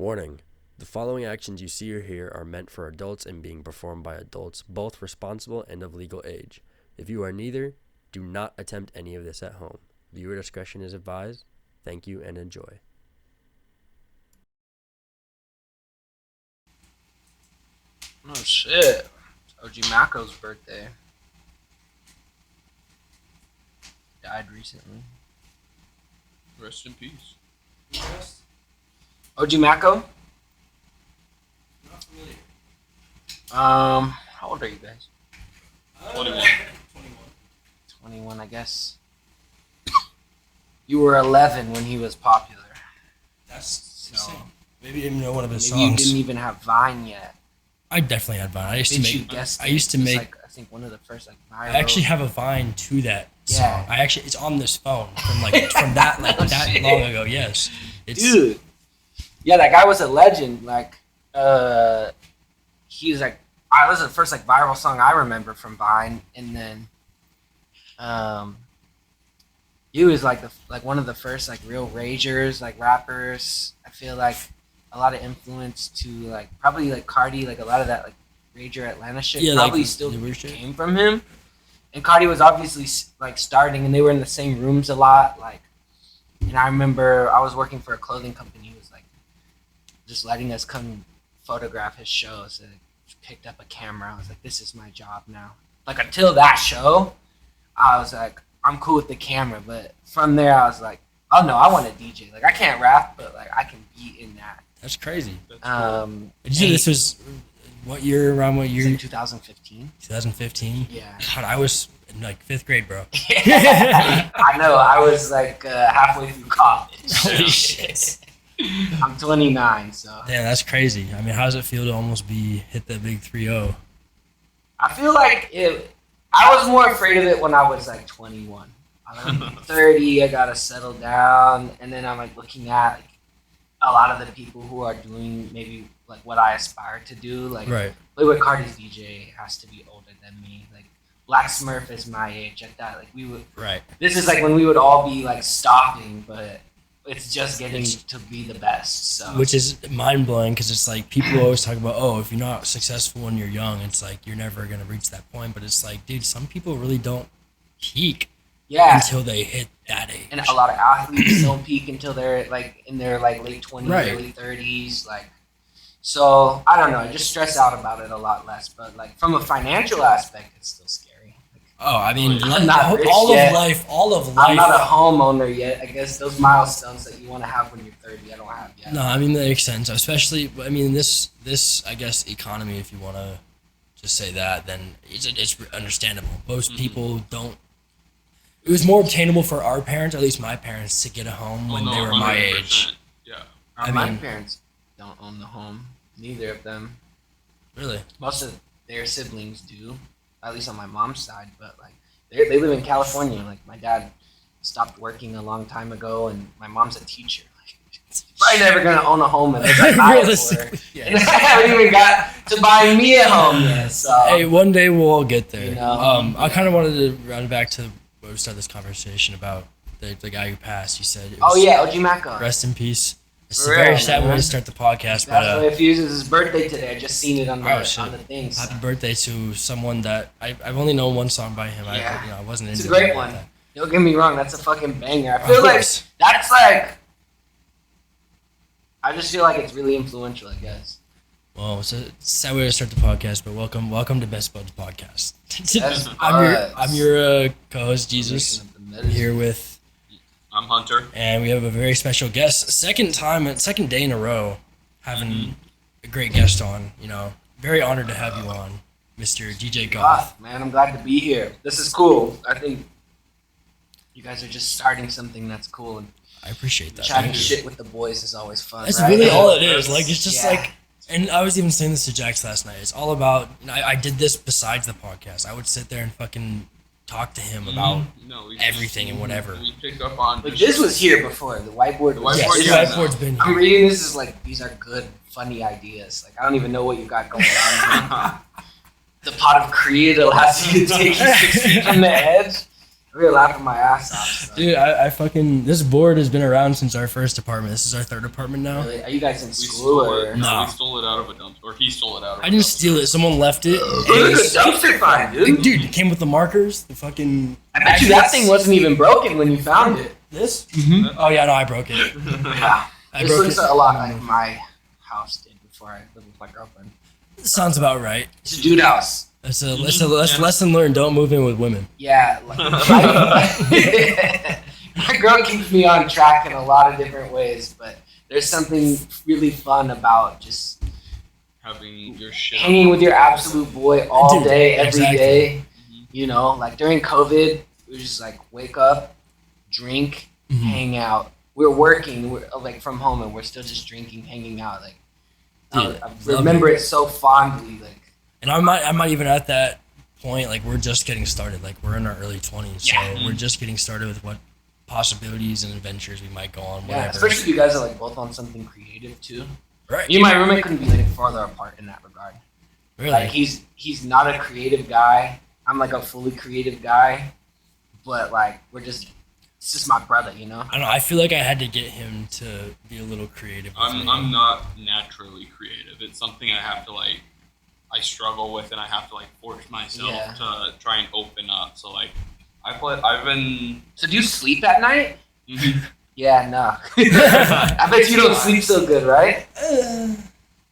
Warning: the following actions you see or hear are meant for adults and being performed by adults, both responsible and of legal age. If you are neither, do not attempt any of this at home. Viewer discretion is advised. Thank you and enjoy. Oh shit. It's OG Mako's birthday. Died recently. Rest in peace. OG Mako? Not familiar. How old are you guys? 21. 21, I guess. You were 11 when he was popular. That's So insane. Maybe you didn't know one of his maybe you songs. didn't even have Vine yet. I definitely had Vine. I used Did to you make. guess I used to it was make. like, I think one of the first viral. I actually have a Vine to that Yeah. song. It's on this phone from that Oh, that shit. long ago. Yes, it's Dude. Yeah, that guy was a legend. Like, he was like, I was the first viral song I remember from Vine, and then, he was like one of the first real ragers, rappers. I feel like a lot of influence to probably Cardi, a lot of that rager Atlanta shit Yeah, probably like, still the weird shit. came from him. And Cardi was obviously starting, and they were in the same rooms a lot. And I remember I was working for a clothing company. He was just letting us come photograph his shows. So picked up a camera. I was like, this is my job now. Until that show, I was like, I'm cool with the camera. But from there, I was like, oh no, I want to DJ. I can't rap, but I can be in that. That's crazy. That's cool. Did you know this was what year? Around what It was year? in 2015. 2015. Yeah. God, I was in 5th grade, bro. I know. I was halfway through college. Holy shit. I'm 29, so Damn, that's crazy. I mean, how does it feel to almost hit that big 3-0? I feel I was more afraid of it when I was 21. I'm 30. I gotta settle down, and then I'm looking at a lot of the people who are doing maybe what I aspire to do. Right. Playboy Cardi's DJ has to be older than me. Black Smurf is my age. At that, we would. Right. This is when we would all be stopping, but it's just getting to be the best. So. Which is mind blowing because it's people always talk about, oh, if you're not successful when you're young, it's you're never gonna reach that point. But it's dude, some people really don't peak until they hit that age. And a lot of athletes don't peak until they're in their late 20s, Right. early 30s. So I don't know. I just stress out about it a lot less. But from a financial aspect, it's still scary. Oh, I mean, I'm not rich all yet. of life. I'm not a homeowner yet. I guess those milestones that you want to have when you're 30, I don't have yet. No, I mean that makes sense. Especially, I mean this I guess economy. If you want to just say that, then it's understandable. Most people don't. It was more obtainable for our parents, or at least my parents, to get a home when they were my 100%. age. Yeah. My mean- parents don't own the home. Neither of them. Really? Most of their siblings do, at least on my mom's side. But they live in California. My dad stopped working a long time ago, and my mom's a teacher. Probably never gonna own a home unless I buy it for her. Realistically, yeah. And I haven't even got to buy me a home yet. So Hey, one day we'll all get there. You know? I kind of wanted to run back to where we started this conversation about the guy who passed. You said, oh yeah, OG Mako. rest in peace. It's For a very real, sad way man. to start the podcast, That's but why if it was his birthday today, I just seen it on Oh, shit. the thing. So. happy birthday to someone that I've only known one song by him. Yeah. I wasn't It's a into great it one. like that. Don't get me wrong, that's a fucking banger. I Of feel course. that's I just feel it's really influential, I guess. Well, it's a sad way to start the podcast, but welcome to Best Buds Podcast. Best I'm your co-host Jesus. I'm here with, I'm Hunter. and we have a very special guest. Second day in a row, having a great guest on. Very honored to have you on, Mr. DJ Goth. Man, I'm glad to be here. This is cool. I think you guys are just starting something that's cool, and I appreciate that. chatting Thank you. shit with the boys is always fun. That's right? really all it is. It's just Yeah. and I was even saying this to Jax last night. It's all about. I did this besides the podcast. I would sit there and fucking talk to him about No, we everything and whatever. We pick up on. But this was here before. The whiteboard. The was whiteboard, Yes, yeah, the whiteboard's been I'm here. reading this as these are good, funny ideas. I don't even know what you got going on. The pot of Creed allows you to take you 6 feet from the edge. I'm really laughing my ass off. So. Dude, I fucking this board has been around since our first apartment. This is our third apartment now. Really? Are you guys in We school stole or? it. No. We stole it out of a dumpster, or he stole it out of. I didn't steal it. Someone left it. It's a dumpster fire, dude. Dude, it came with the markers. The fucking. I bet you that thing wasn't even broken when you found it. This? Mm-hmm. Oh yeah, no, I broke it. Yeah. I This broke looks it. a lot like my house did before I lived with my girlfriend. Sounds about right. It's a dude house. That's a lesson learned. Don't move in with women. Yeah. Like, my girl keeps me on track in a lot of different ways, but there's something really fun about just Having your shit. hanging with your absolute boy all Dude, day, every exactly. day. You know, like during COVID, it was just like wake up, drink, Mhm. hang out. We're working, we're like from home, and we're still just drinking, hanging out. Like Dude, I remember it so fondly. Like And I'm not even at that point. Like we're just getting started. Like we're in our early 20s, Yeah. so we're just getting started with what possibilities and adventures we might go on. yeah, Whatever. especially if you guys are like both on something creative too. Right. Me and my roommate couldn't be like farther apart in that regard. Really. Like he's not a creative guy. I'm like a fully creative guy, but like it's just my brother, you know. I don't know. I feel like I had to get him to be a little creative. With me. I'm not naturally creative. It's something I have to like. I struggle with, and I have to like force myself Yeah. to try and open up. So like, I've been. So do you sleep at night? Mhm. Yeah, no. I bet you don't sleep so good, right?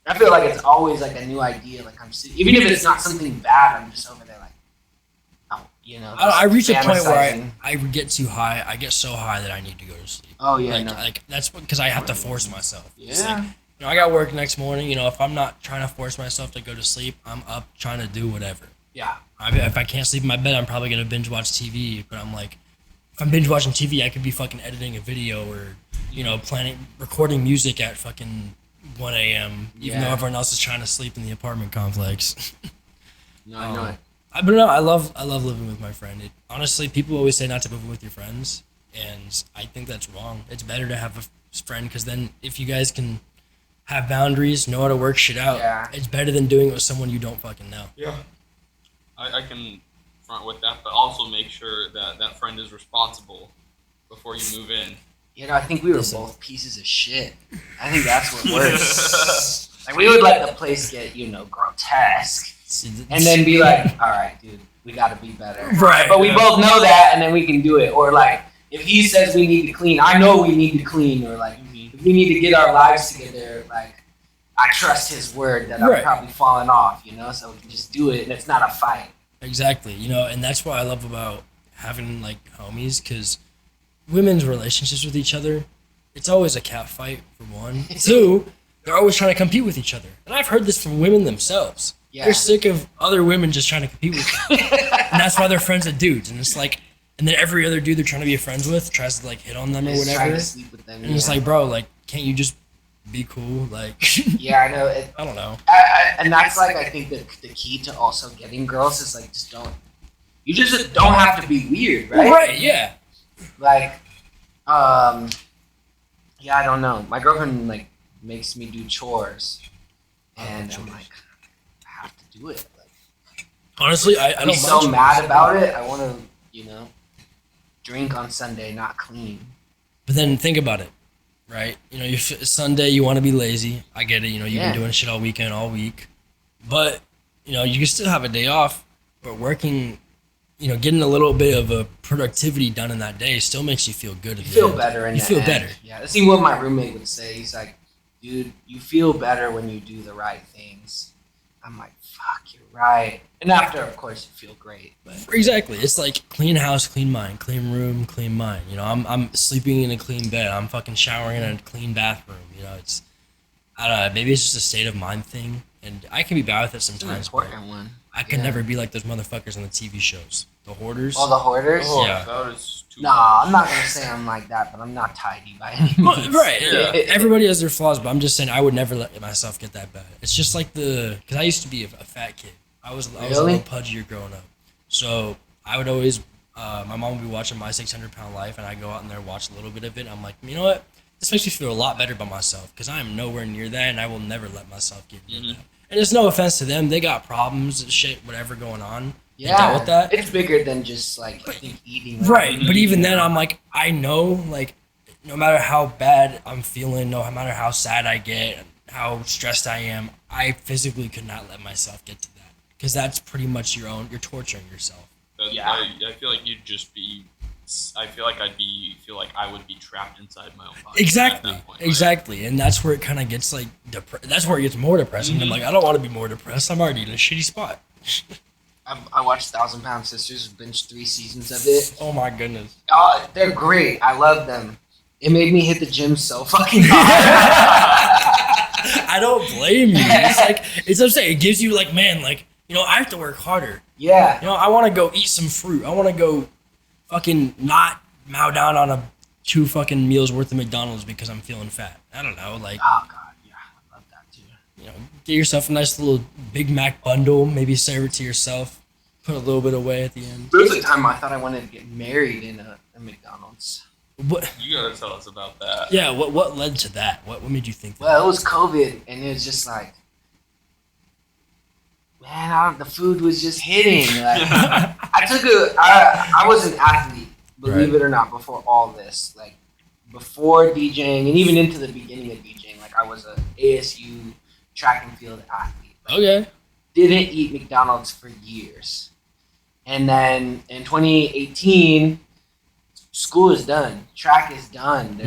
I feel like it's always like a new idea. Like even if it's not something bad, I'm just over there like, oh, you know. I reach a point where fantasizing. I get too high. I get so high that I need to go to sleep. Oh yeah, like, no. like that's because I have to force myself. It's Yeah. like, you know, I got work next morning. You know, if I'm not trying to force myself to go to sleep, I'm up trying to do whatever. Yeah. If I can't sleep in my bed, I'm probably gonna binge watch TV. But I'm like, if I'm binge watching TV, I could be fucking editing a video or, you know, recording music at fucking 1 a.m. Even though Yeah. everyone else is trying to sleep in the apartment complex. No, I know it. But no, I love living with my friend. Honestly, people always say not to move in with your friends, and I think that's wrong. It's better to have a friend because then if you guys can have boundaries, know how to work shit out, Yeah. it's better than doing it with someone you don't fucking know. Yeah. I can front with that, but also make sure that that friend is responsible before you move in. You know, I think we were Listen. both pieces of shit. I think that's what works. Like we would let the place get, you know, grotesque, and then be like, "All right, dude, we got to be better." Right. But we both know that, and then we can do it. Or like, if he says we need to clean, I know we need to clean. Or like, if we need to get our lives together, like, I trust his word that I'm Right. probably falling off, you know. So we can just do it, and it's not a fight. Exactly. You know, and that's what I love about having like homies, because women's relationships with each other, it's always a cat fight for one. Two, they're always trying to compete with each other, and I've heard this from women themselves. Yeah. They're sick of other women just trying to compete with them, and that's why they're friends with dudes. And it's like, and then every other dude they're trying to be friends with tries to like hit on them or Just trying whatever. to sleep with them. And it's yeah. like, bro, like, can't you just be cool? Like, Yeah, I know. It, I don't know. and that's like I think the key to also getting girls is like just don't. You just don't have to be weird, right? Right? Yeah. Like, yeah, I don't know. My girlfriend like makes me do chores, and I'm like, I have to do it. Like, Honestly, I I'm don't so mind mad chores. about it. I want to, you know, drink on Sunday, not clean. But then think about it, right? You know, Sunday you want to be lazy. I get it. You know, you've Yeah. been doing shit all weekend, all week. But you know, you can still have a day off. But working, you know, getting a little bit of a productivity done in that day still makes you feel good. At You the feel end. better in You the feel end. better. Yeah, that's even what my roommate would say. He's like, dude, you feel better when you do the right things. I'm like, fuck, you're right. And after, of course, you feel great. But Exactly. It's like clean house, clean mind, clean room, clean mind. You know, I'm sleeping in a clean bed. I'm fucking showering in a clean bathroom. You know, it's, I don't know. Maybe it's just a state of mind thing, and I can be bad with it it's an sometimes. But important one. I could Yeah. never be like those motherfuckers on the TV shows, the hoarders. All the hoarders? Oh, Yeah. that is too Nah, I'm not gonna say I'm like that, but I'm not tidy by any Well, means. right. Yeah. Everybody has their flaws, but I'm just saying I would never let myself get that bad. It's just like because I used to be a fat kid. I was a Really? little pudgier growing up. So I would always, my mom would be watching My 600-Pound Life, and I'd go out in there, watch a little bit of it. And I'm like, you know what? This makes me feel a lot better about myself because I am nowhere near that, and I will never let myself get near that. And it's no offense to them. They got problems, shit, whatever going on. Yeah, dealt with that. it's bigger than just like I think eating. Right, but even then, I'm like, I know, like, no matter how bad I'm feeling, no matter how sad I get, how stressed I am, I physically could not let myself get to that, because that's pretty much you're torturing yourself. Yeah. I feel like you'd just be. I feel like I would be trapped inside my own body. Exactly, At that point, exactly, and that's where it kind of gets like that's where it gets more depressing. I'm like, I don't want to be more depressed. I'm already in a shitty spot. I watched 1,000 Pound Sisters, binged 3 seasons of it. Oh my goodness. They're great. I love them. It made me hit the gym so fucking hard. I don't blame you. It's what I'm saying. It gives you like, man, like, you know, I have to work harder. Yeah. You know, I want to go eat some fruit. I want to go fucking not mow down on 2 fucking meals worth of McDonald's because I'm feeling fat. I don't know, like. Oh god, yeah, I love that too. You know, get yourself a nice little Big Mac bundle. Maybe serve it to yourself. Put a little bit away at the end. There was a time I thought I wanted to get married in a McDonald's. What? You gotta tell us about that. Yeah. What led to that? What made you think that? Well, it was COVID, and it was just like, man, the food was just hitting. Like, I was an athlete, believe it or not, before all this. Like, before DJing, and even into the beginning of DJing, like I was a ASU track and field athlete. Like, Okay. didn't eat McDonald's for years. And then in 2018, school is done. Track is done.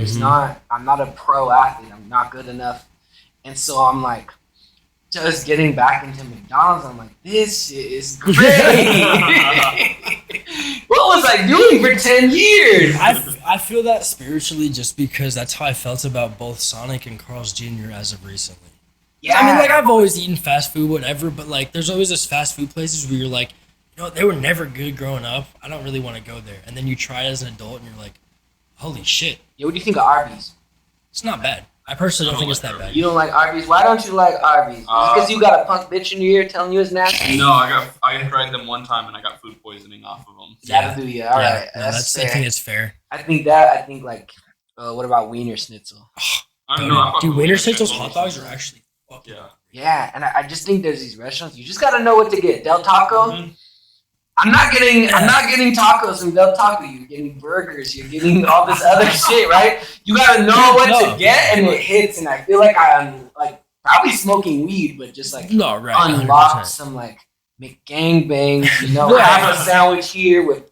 I'm not a pro athlete. I'm not good enough. And so I'm like, just getting back into McDonald's. I'm like, this shit is great. What was I doing for 10 years? I feel that spiritually just because that's how I felt about both Sonic and Carl's Jr. as of recently. Yeah. I mean, like, I've always eaten fast food, whatever, but, like, there's always this fast food places where you're like, you know, they were never good growing up. I don't really want to go there. And then you try it as an adult, and you're like, holy shit. Yeah, what do you think of Arby's? It's not bad. I personally don't think it's that bad. You don't like Arby's? Why don't you like Arby's? Because you got a punk bitch in your ear telling you it's nasty? No, I tried them one time and I got food poisoning off of them. That'll do you. All right. No, That's I fair. think it's fair. I think like, what about Wiener Schnitzel? I don't know. Dude, Wiener Schnitzel's hot dogs are actually fucking Yeah. Yeah, and I just think there's these restaurants. You just gotta know what to get. Del Taco. Mm-hmm. I'm not getting tacos from Del Taco. You're getting burgers. You're getting all this other shit, right? You gotta know what to get, and it hits. And I feel like I'm like probably smoking weed, but just like unlocked 100%. Some like McGangbangs. You know, have a sandwich here with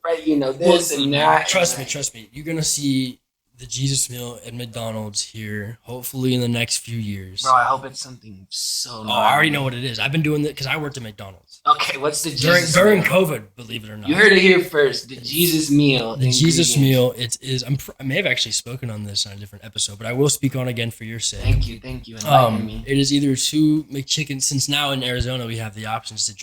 this and that. Trust me. You're gonna see the Jesus meal at McDonald's here, hopefully in the next few years. Bro, I hope it's something so nice. I already know what it is. I've been doing it because I worked at McDonald's. Okay, what's the Jesus during meal? COVID, believe it or not. You heard it here first. The Jesus meal. The Jesus meal. It is. I may have actually spoken on this on a different episode, but I will speak on again for your sake. Thank you. Enlighten me. It is either 2 McChickens. Since now in Arizona we have the options to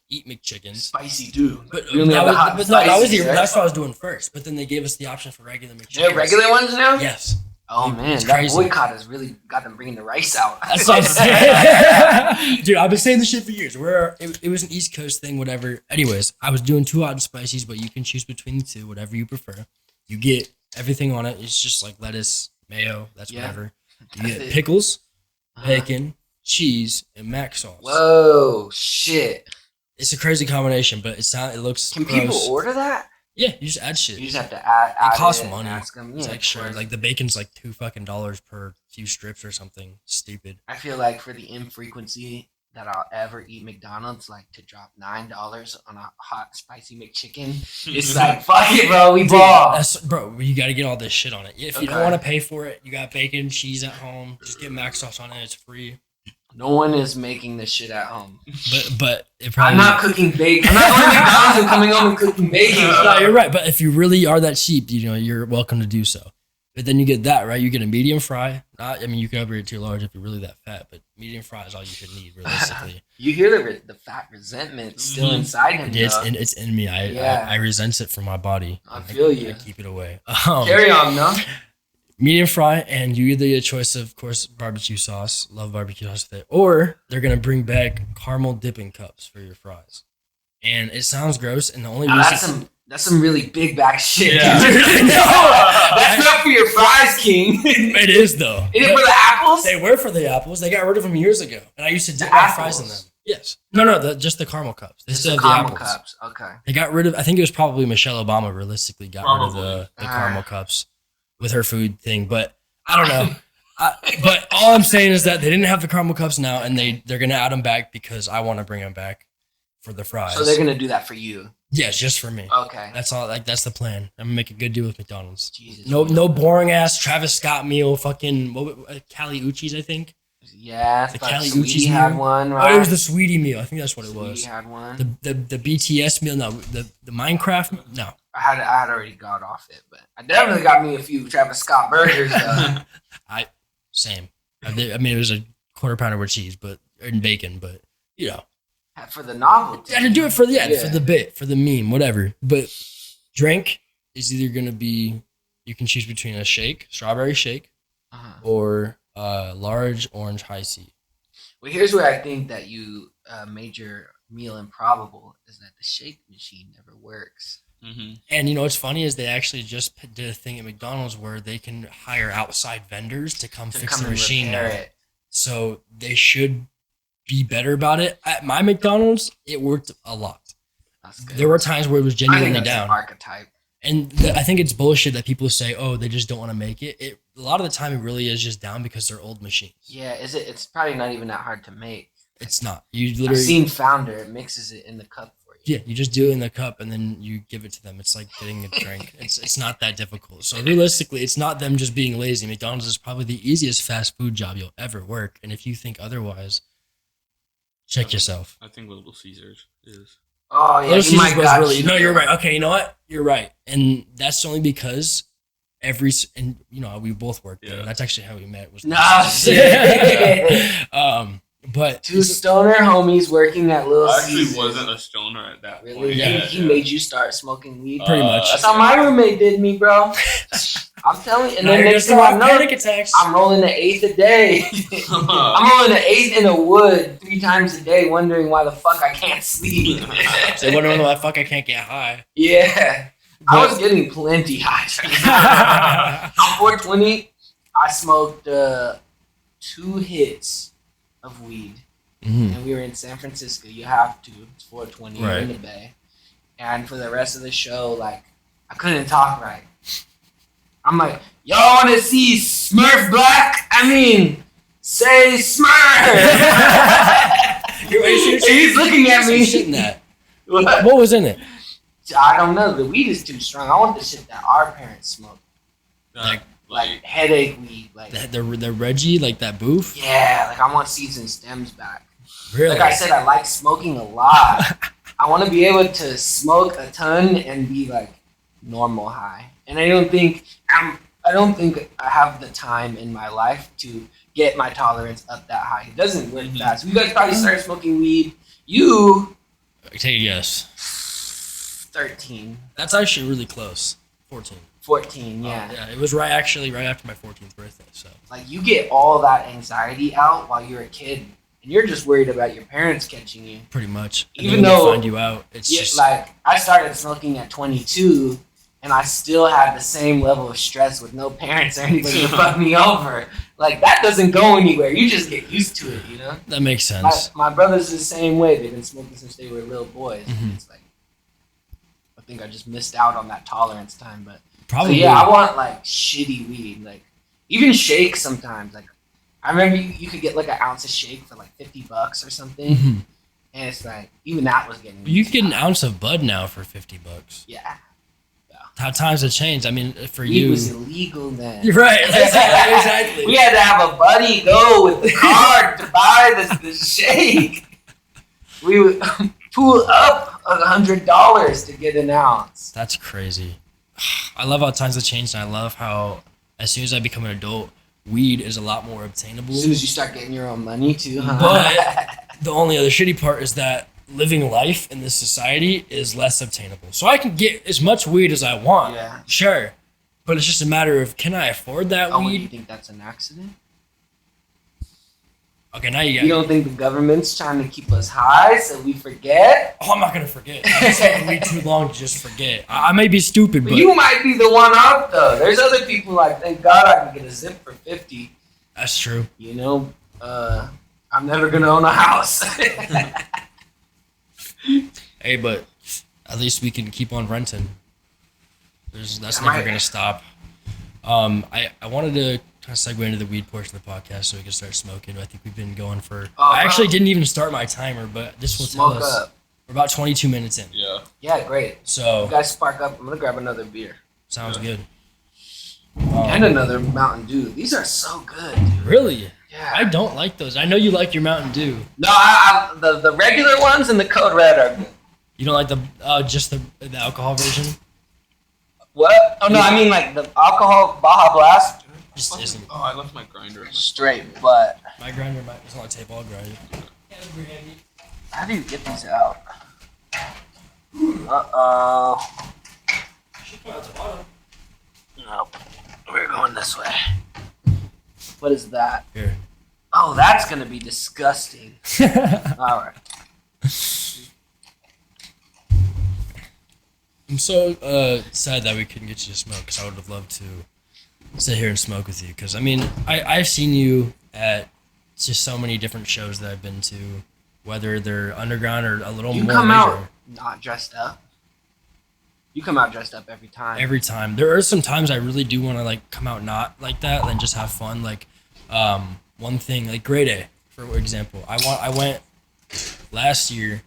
eat McChickens. Spicy too. But that's what I was doing first. But then they gave us the option for regular McChickens. They're regular ones now? Yes. Oh man, that boycott has really got them bringing the rice out. That's what I'm saying. Dude, I've been saying this shit for years. It was an East Coast thing, whatever. Anyways, I was doing 2 hot and spices, but you can choose between the 2, whatever you prefer. You get everything on it. It's just like lettuce, mayo, whatever. You get pickles, bacon, cheese, and mac sauce. Whoa, shit. It's a crazy combination, but it looks Can gross. People order that? Yeah, you just add shit. You just have to add it costs money. Ask them. It's extra. Like the bacon's like $2 per few strips or something stupid. I feel like for the infrequency that I'll ever eat McDonald's, like to drop $9 on a hot spicy McChicken, it's like fuck it, bro. We ball. Bro, you got to get all this shit on it. If you don't want to pay for it, you got bacon, cheese at home. Just get mac sauce on it. It's free. No one is making this shit at home. But it probably, I'm not cooking bacon. I'm not going to McDonald's and coming home and cooking bacon. No, you're right. But if you really are that cheap, you're welcome to do so. But then you get that, right? You get a medium fry. You can upgrade it to a large if you're really that fat, but medium fry is all you should need, realistically. You hear the fat resentment still inside him. It's in me. I resent it from my body. I feel you. I keep it away. Carry on, no? Medium fry, and you either get a choice of course, barbecue sauce. Love barbecue sauce with it. Or they're going to bring back caramel dipping cups for your fries. And it sounds gross, and the only reason... That's some really big back shit. Yeah. That's not for your fries, King. It is, though. Is it for the apples? They were for the apples. They got rid of them years ago. And I used to dip my fries in them. Yes. No, just the caramel cups. They Just still the have the caramel apples. cups. Okay. They got rid of. I think it was probably Michelle Obama. Realistically, got rid of the caramel cups with her food thing. But I don't know. But all I'm saying is that they didn't have the caramel cups now, and they're gonna add them back because I want to bring them back for the fries. So they're gonna do that for you. Yes, just for me. Okay. That's all. Like that's the plan. I'm gonna make a good deal with McDonald's. Jesus. No boring ass Travis Scott meal. Fucking Cali Uchis, I think. Yeah, The like Cali Sweetie Uchis had meal? one, right? Oh, it was the Sweetie meal. I think that's what it was. Sweetie had one. The BTS meal. No, the Minecraft. No. I had already got off it, but I definitely got me a few Travis Scott burgers. Same. I mean, it was a quarter pounder with cheese, and bacon, but you know. For the novelty. I had to do it for the bit, for the meme, whatever. But drink is either gonna be, you can choose between a shake, strawberry shake, or large orange high C. Well, here's where I think that you made your meal improbable, is that the shake machine never works. Mm-hmm. And you know what's funny is they actually just did a thing at McDonald's where they can hire outside vendors to come fix the machine now. So they should be better about it. At my McDonald's, it worked a lot. That's good. There were times where it was genuinely I think that's down. an archetype. And I think it's bullshit that people say, oh, they just don't want to make it. A lot of the time, it really is just down because they're old machines. Yeah, it's probably not even that hard to make. It's not. You I've literally seen Founder. It mixes it in the cup for you. Yeah, you just do it in the cup and then you give it to them. It's like getting a drink. It's not that difficult. So realistically, it's not them just being lazy. McDonald's is probably the easiest fast food job you'll ever work. And if you think otherwise, check yourself. I think Little Caesars is. Oh, yeah. Little You might Caesars was got really. you. No, you're right. Okay, you know what? You're right. And that's only because and you know, we both worked there. Yeah. That's actually how we met. Was Nah, shit. But Two stoner homies working at Little I actually Caesars. wasn't a stoner at that point. Really? Yeah. He made you start smoking weed? pretty much. That's how my roommate did me, bro. I'm telling you. And Now then you're next just thing I having know, panic attacks. I'm rolling the eighth a day. I'm rolling the eighth in the wood 3 times a day, wondering why the fuck I can't sleep. So wondering why the fuck I can't get high. Yeah. I was getting plenty high. On 420, I smoked 2 hits of weed. Mm-hmm. And we were in San Francisco. You have to. It's 420. You're in the Bay. And for the rest of the show, like, I couldn't talk right. I'm like, y'all want to see Smurf Black? I mean, say Smurf. He's looking at me. Shit in that. What? What was in it? I don't know. The weed is too strong. I want the shit that our parents smoked. Like headache weed. Like The Reggie, like that booth? yeah, like I want seeds and stems back. Really? Like I said, I like smoking a lot. I want to be able to smoke a ton and be like normal high. And I don't think I have the time in my life to get my tolerance up that high. It doesn't went fast. You guys probably started smoking weed. You Take a guess. 13, That's actually really close. 14. 14, yeah. Yeah, it was right after my 14th birthday. So Like you get all that anxiety out while you're a kid, and you're just worried about your parents catching you. pretty much, and Even then when they though- find you out, it's Yeah, just like I started smoking at 22, and I still had the same level of stress with no parents or anybody to fuck me over. Like that doesn't go anywhere. You just get used to it, you know. that makes sense. My brother's the same way. They've been smoking since they were little boys. Mhm. It's like I think I just missed out on that tolerance time, but. So Probably. yeah, I want like shitty weed, like even shake sometimes. Like I remember you could get like an ounce of shake for like $50 or something, Mhm. and it's like even that was getting. You can get an ounce of bud now for $50. Yeah, How times have changed. I mean, for weed you, was illegal then. you're right. Exactly. We had to have a buddy go with the card to buy the shake. We would pull up $100 to get an ounce. That's crazy. I love how times have changed, and I love how as soon as I become an adult, weed is a lot more obtainable. As soon as you start getting your own money too, huh? But the only other shitty part is that living life in this society is less obtainable. So I can get as much weed as I want, Yeah. sure, but it's just a matter of can I afford that Oh, what, you weed? think that's an accident? Okay, now you You got. don't think the government's trying to keep us high so we forget? Oh, I'm not gonna forget. I'm taking weed too long to just forget. I may be stupid, but You might be the one up though. There's other people like, thank God I can get a zip for 50. that's true. You know, I'm never gonna own a house. Hey, but at least we can keep on renting. That's Yeah, never right. gonna stop. I wanted to kind of segue into the weed portion of the podcast so we can start smoking. I think we've been going for. Oh, I actually bro. didn't even start my timer, but this will tell Smoke us up. we're about 22 minutes in. Yeah. Yeah, great. So You guys spark up. I'm gonna grab another beer sounds good. and another Mountain Dew. These are so good, dude. Really, Yeah. I don't like those. I know you like your Mountain Dew. No, the regular ones and the Code Red are good. You don't like the just the alcohol version. What? Oh no, I mean like the alcohol Baja Blast. Just isn't. Oh, I left my grinder. Straight, but My grinder is on the table. I'll grind it. how do you get these out? Uh-oh. Nope. We're going this way. What is that? Here. Oh, that's gonna be disgusting. Alright. I'm so sad that we couldn't get you to smoke because I would have loved to sit here and smoke with you. Because I mean, I've seen you at just so many different shows that I've been to, whether they're underground or a little You more come major. out not dressed up. You come out dressed up every time. Every time. There are some times I really do want to like come out not like that and just have fun. Like one thing, like Grey Day, for example. I went last year,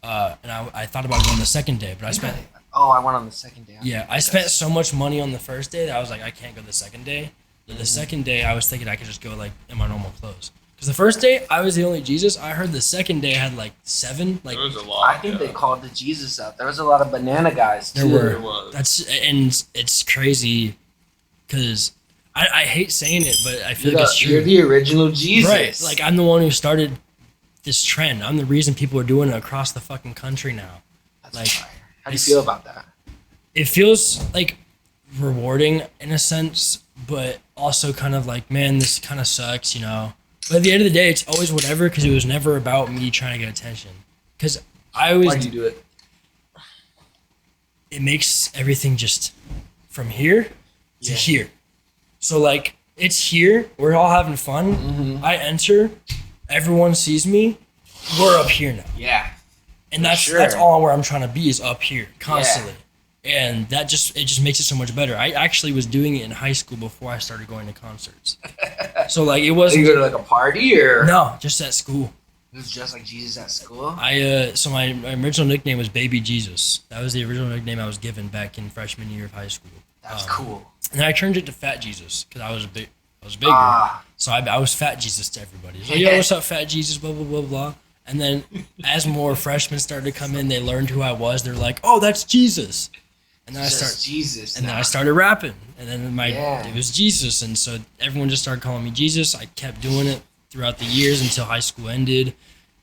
and I thought about going the second day, but I spent Oh, I went on the second day. Yeah, I spent so much money on the first day that I was like, I can't go the second day. But the second day, I was thinking I could just go like in my normal clothes. Because the first day, I was the only Jesus. I heard the second day had like 7. Like There was a lot. I think they called the Jesus out. There was a lot of banana guys too. there were. There was. And it's crazy because I hate saying it, but I feel You're, like it's true. you're the original Jesus. Right. Like I'm the one who started this trend. I'm the reason people are doing it across the fucking country now. That's like, fire. How do you it's- feel about that? It feels like rewarding in a sense, but also kind of like, man, this kind of sucks, you know. But at the end of the day, it's always whatever because it was never about me trying to get attention. Because I always, Why do you do it? it makes everything just from here to Yeah. here. So like, it's here, we're all having fun. Mm-hmm. I enter, everyone sees me, we're up here now. Yeah. And For that's sure. that's all where I'm trying to be is up here constantly. And that just makes it so much better. I actually was doing it in high school before I started going to concerts. So like it So wasn't you go to like a party or no, just at school. it was just like Jesus at school? So my original nickname was Baby Jesus. That was the original nickname I was given back in freshman year of high school. That's cool. And I turned it to Fat Jesus because I was bigger. Ah, So I was Fat Jesus to everybody. So, yo, what's up, Fat Jesus? Blah blah blah blah. And then as more freshmen started to come in, they learned who I was. They're like, "Oh, that's Jesus." And then just Jesus. And then now. I started rapping, and then Yeah. it was Jesus, and so everyone just started calling me Jesus. I kept doing it throughout the years until high school ended,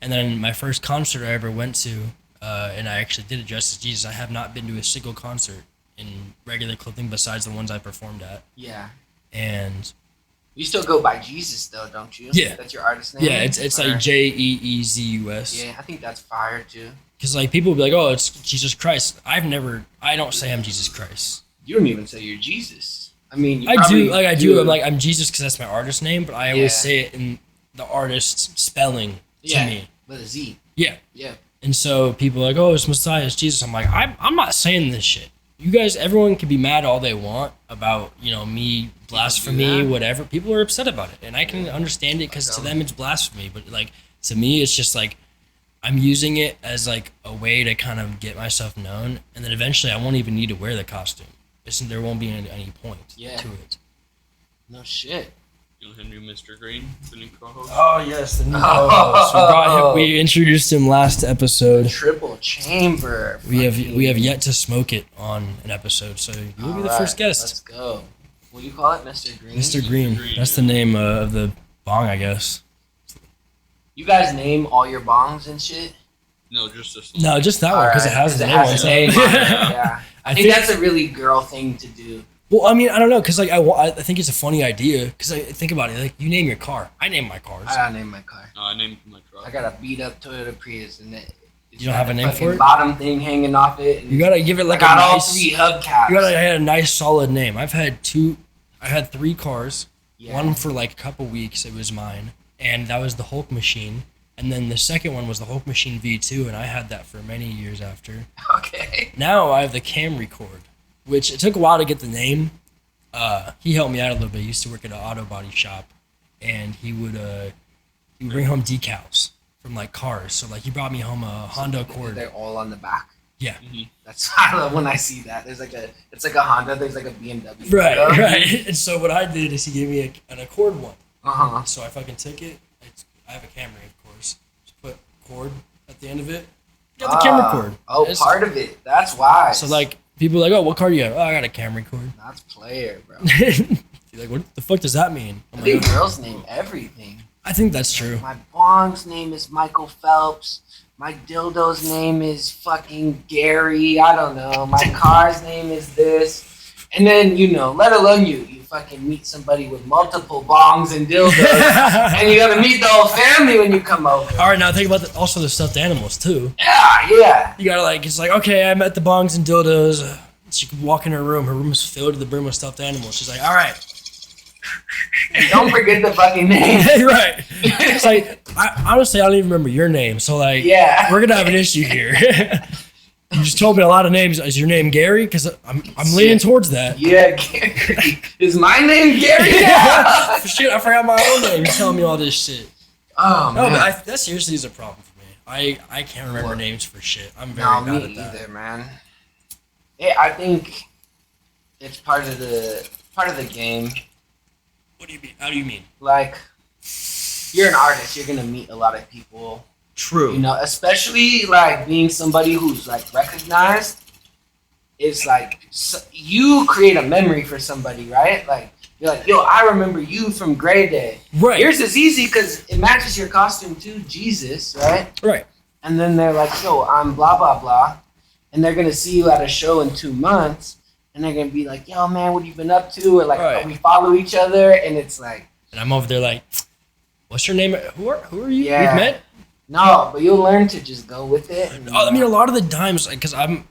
and then my first concert I ever went to, and I actually did it dressed as Jesus. I have not been to a single concert in regular clothing besides the ones I performed at, Yeah. and You still go by Jesus though, don't you? Yeah. That's your artist name? yeah, it's Or- like JEEZUS. Yeah, I think that's fire too. Because like people will be like, oh, it's Jesus Christ. I don't say I'm Jesus Christ. You don't even say you're Jesus. I mean, you I probably do, like I do. I'm like I'm Jesus because that's my artist name, but I always Yeah. say it in the artist spelling to Yeah. me. with a Z. Yeah. Yeah. And so people are like, oh, it's Messiah, it's Jesus. I'm like, I'm not saying this shit. You guys, everyone can be mad all they want about, you know, me, blasphemy, that. whatever. People are upset about it. And I can understand it because to them it's blasphemy. But, like, to me, it's just like I'm using it as, like, a way to kind of get myself known. And then eventually I won't even need to wear the costume. There won't be any point Yeah. to it. No shit. You know him, new Mr. Green, the new co-host. Oh, yes, the new co-host. We introduced him last episode. Triple chamber. We have yet to smoke it on an episode, so you'll be the Alright, first guest. Let's go. What do you call it, Mr. Green? Mr. Green. Green, That's the yeah. name of the bong, I guess. You guys name all your bongs and shit? No, just this. No, just that one because it has the name on the it. name on it, yeah. I think think- that's a really girl thing to do. Well, I mean, I don't know, because like I think it's a funny idea. Because I think about it, like you name your car, I name my cars. I gotta name my car. No, I named my truck. I got a beat up Toyota Prius and it's You don't got have a the name for fucking it? Bottom thing hanging off it. And You gotta give it like I got a all nice. 3 hubcaps. You gotta have a nice solid name. I had 3 cars. Yeah. One for like a couple weeks. It was mine. and that was the Hulk machine. And then the second one was the Hulk machine V2, and I had that for many years after. Okay. Now I have the Cam Record, which it took a while to get the name. He helped me out a little bit. He used to work at an auto body shop, and he would bring home decals from like cars. So like he brought me home a Honda Accord. They're all on the back. Yeah. Mm-hmm. That's I love when I see that. It's like a Honda. There's like a BMW. Right, right. And so what I did is he gave me an Accord one. Uh-huh. So I fucking took it. I have a Camry, of course. Just put cord at the end of it. Got the Camry cord. Oh, part of it. That's why. So like people are like, oh, what car do you have? Oh, I got a Camry cord. That's player, bro. You're like, what the fuck does that mean? I think girls name everything. I think that's true. My bong's name is Michael Phelps. My dildo's name is fucking Gary. I don't know. My car's name is this. And then, let alone you fucking meet somebody with multiple bongs and dildos. And you gotta meet the whole family when you come over. All right, now think about also the stuffed animals, too. Yeah. You gotta it's like, okay, I met the bongs and dildos. She could walk in her room. Her room is filled to the brim with stuffed animals. She's like, all right. And don't forget the fucking name. Right. It's like, honestly, I don't even remember your name. So, like, yeah. We're going to have an issue here. You just told me a lot of names. Is your name Gary? Because I'm leaning towards that. Yeah, Gary. Is my name Gary? Yeah. Shit, I forgot my own name. You're telling me all this shit. Oh, man. No, but that seriously is a problem for me. I can't remember names for shit. I'm very bad at that. Me either, man. Yeah, I think it's part of the game. What do you mean? How do you mean? Like, you're an artist. You're gonna meet a lot of people. True. Especially like being somebody who's like recognized. It's like you create a memory for somebody, right? Like you're like, yo, I remember you from Grey Day. Right. Yours is easy because it matches your costume too, Jesus, right? Right. And then they're like, yo, I'm blah blah blah, and they're gonna see you at a show in 2 months, and they're gonna be like, yo, man, what have you been up to? Or like, we follow each other, and it's like, and I'm over there like, what's your name? Who are you? Yeah. We've met? No, but you'll learn to just go with it. And, I mean, a lot of the times, because I'm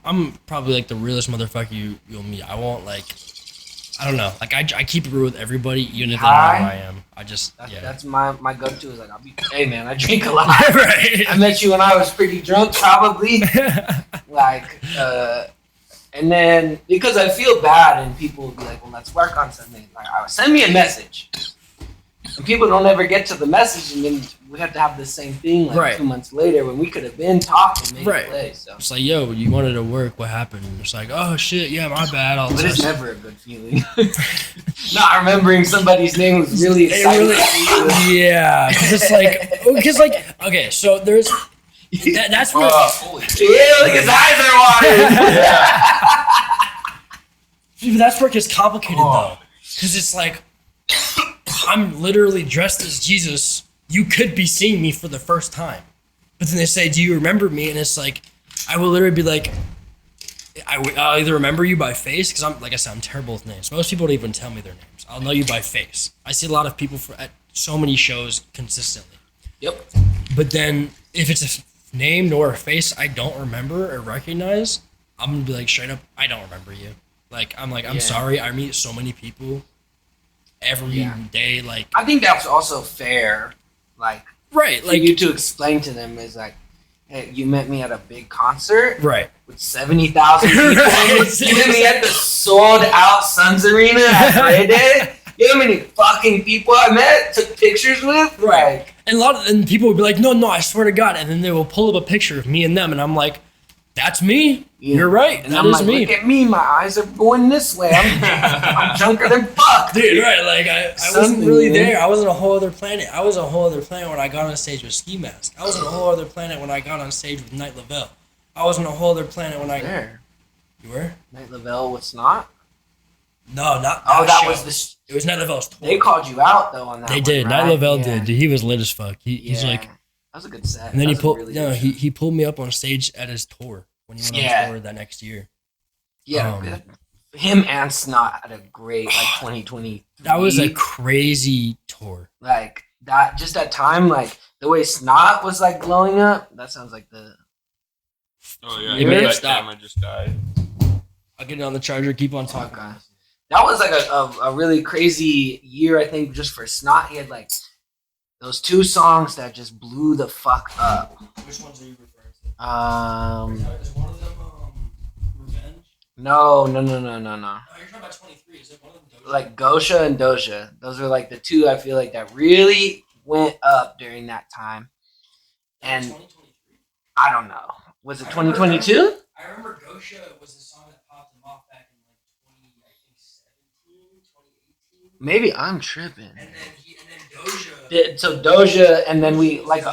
probably like the realest motherfucker you'll meet. I won't I don't know. Like I keep it real with everybody, even if they don't know who I am. I just That's my go-to is like, hey man, I drink a lot. Right. I met you when I was pretty drunk, probably. And then because I feel bad, and people will be like, well, let's work on something. Like, send me a message. And people don't ever get to the message, and then we have to have the same thing 2 months later when we could have been talking, made a play. So it's like, yo, you wanted to work. What happened? And it's like, oh shit, yeah, my bad. But it's never a good feeling. Not remembering somebody's name was really exciting. Yeah, because okay, so there's that's where. Yeah, look, his eyes are watering. That's where it gets complicated though, because it's like. I'm literally dressed as Jesus. You could be seeing me for the first time. But then they say, do you remember me? And it's like, I will literally be like, I'll either remember you by face, because I'm terrible with names. Most people don't even tell me their names. I'll know you by face. I see a lot of people at so many shows consistently. Yep. But then if it's a name nor a face I don't remember or recognize, I'm going to be like, straight up, I don't remember you. I'm sorry. I meet so many people every day, I think that's also fair, for you to explain to them is like, hey, you met me at a big concert, with 70,000 people. You met me at the sold out Suns Arena at Grey Day. You know how many fucking people I met, took pictures with, and people would be like, no, I swear to God, and then they will pull up a picture of me and them, and I'm like, that's me. You're right. And I'm like, me. Look at me. My eyes are going this way. I'm drunker than fuck. Dude, right. Like, I wasn't really there. I was on a whole other planet. I was on a whole other planet when I got on stage with Ski Mask. I was on a whole other planet when I got on stage with Night Lavelle. I was on a whole other planet when I... There. You were? Night Lavelle with Snot? No, not that show. Was It was Night Lavelle's tour. They called you out, though, on that They did. Right? Night Lavelle did. Dude, he was lit as fuck. He's like... That was a good set. And then he pulled me up on stage at his tour. When he went on tour that next year. Yeah, him and Snot had a great 2020. That was a crazy tour. That time, the way Snot was glowing up. That sounds like the. Oh yeah, that camera just died. I'll get it on the charger. Keep on talking. Okay. That was a really crazy year. I think just for Snot, he had Those 2 songs that just blew the fuck up. Which ones are you referring to? Is one of them Revenge? No. Oh, you're talking about 23. Is it one of them Doja? Like Gosha and Doja. Those are like the 2 I feel like that really went up during that time. And 2023? I don't know. Was it 2022? I remember Gosha was the song that popped him off back in like 2017, 2018. Maybe I'm tripping. And then Doja. So Doja, and then we like.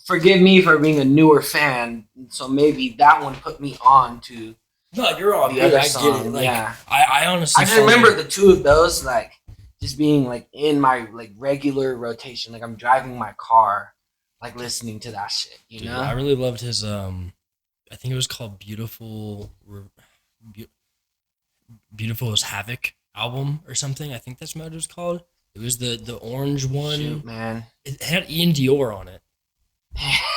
Forgive me for being a newer fan. So maybe that one put me on to. No, you're all the good. other I song. get it. Like, yeah. I honestly. I just remember the 2 of those like just being like in my like regular rotation. Like I'm driving my car, like listening to that shit. You Dude, know. I really loved his I think it was called Beautiful is Havoc album or something. I think that's what it was called. It was the orange one. Shoot, man. It had Ian Dior on it.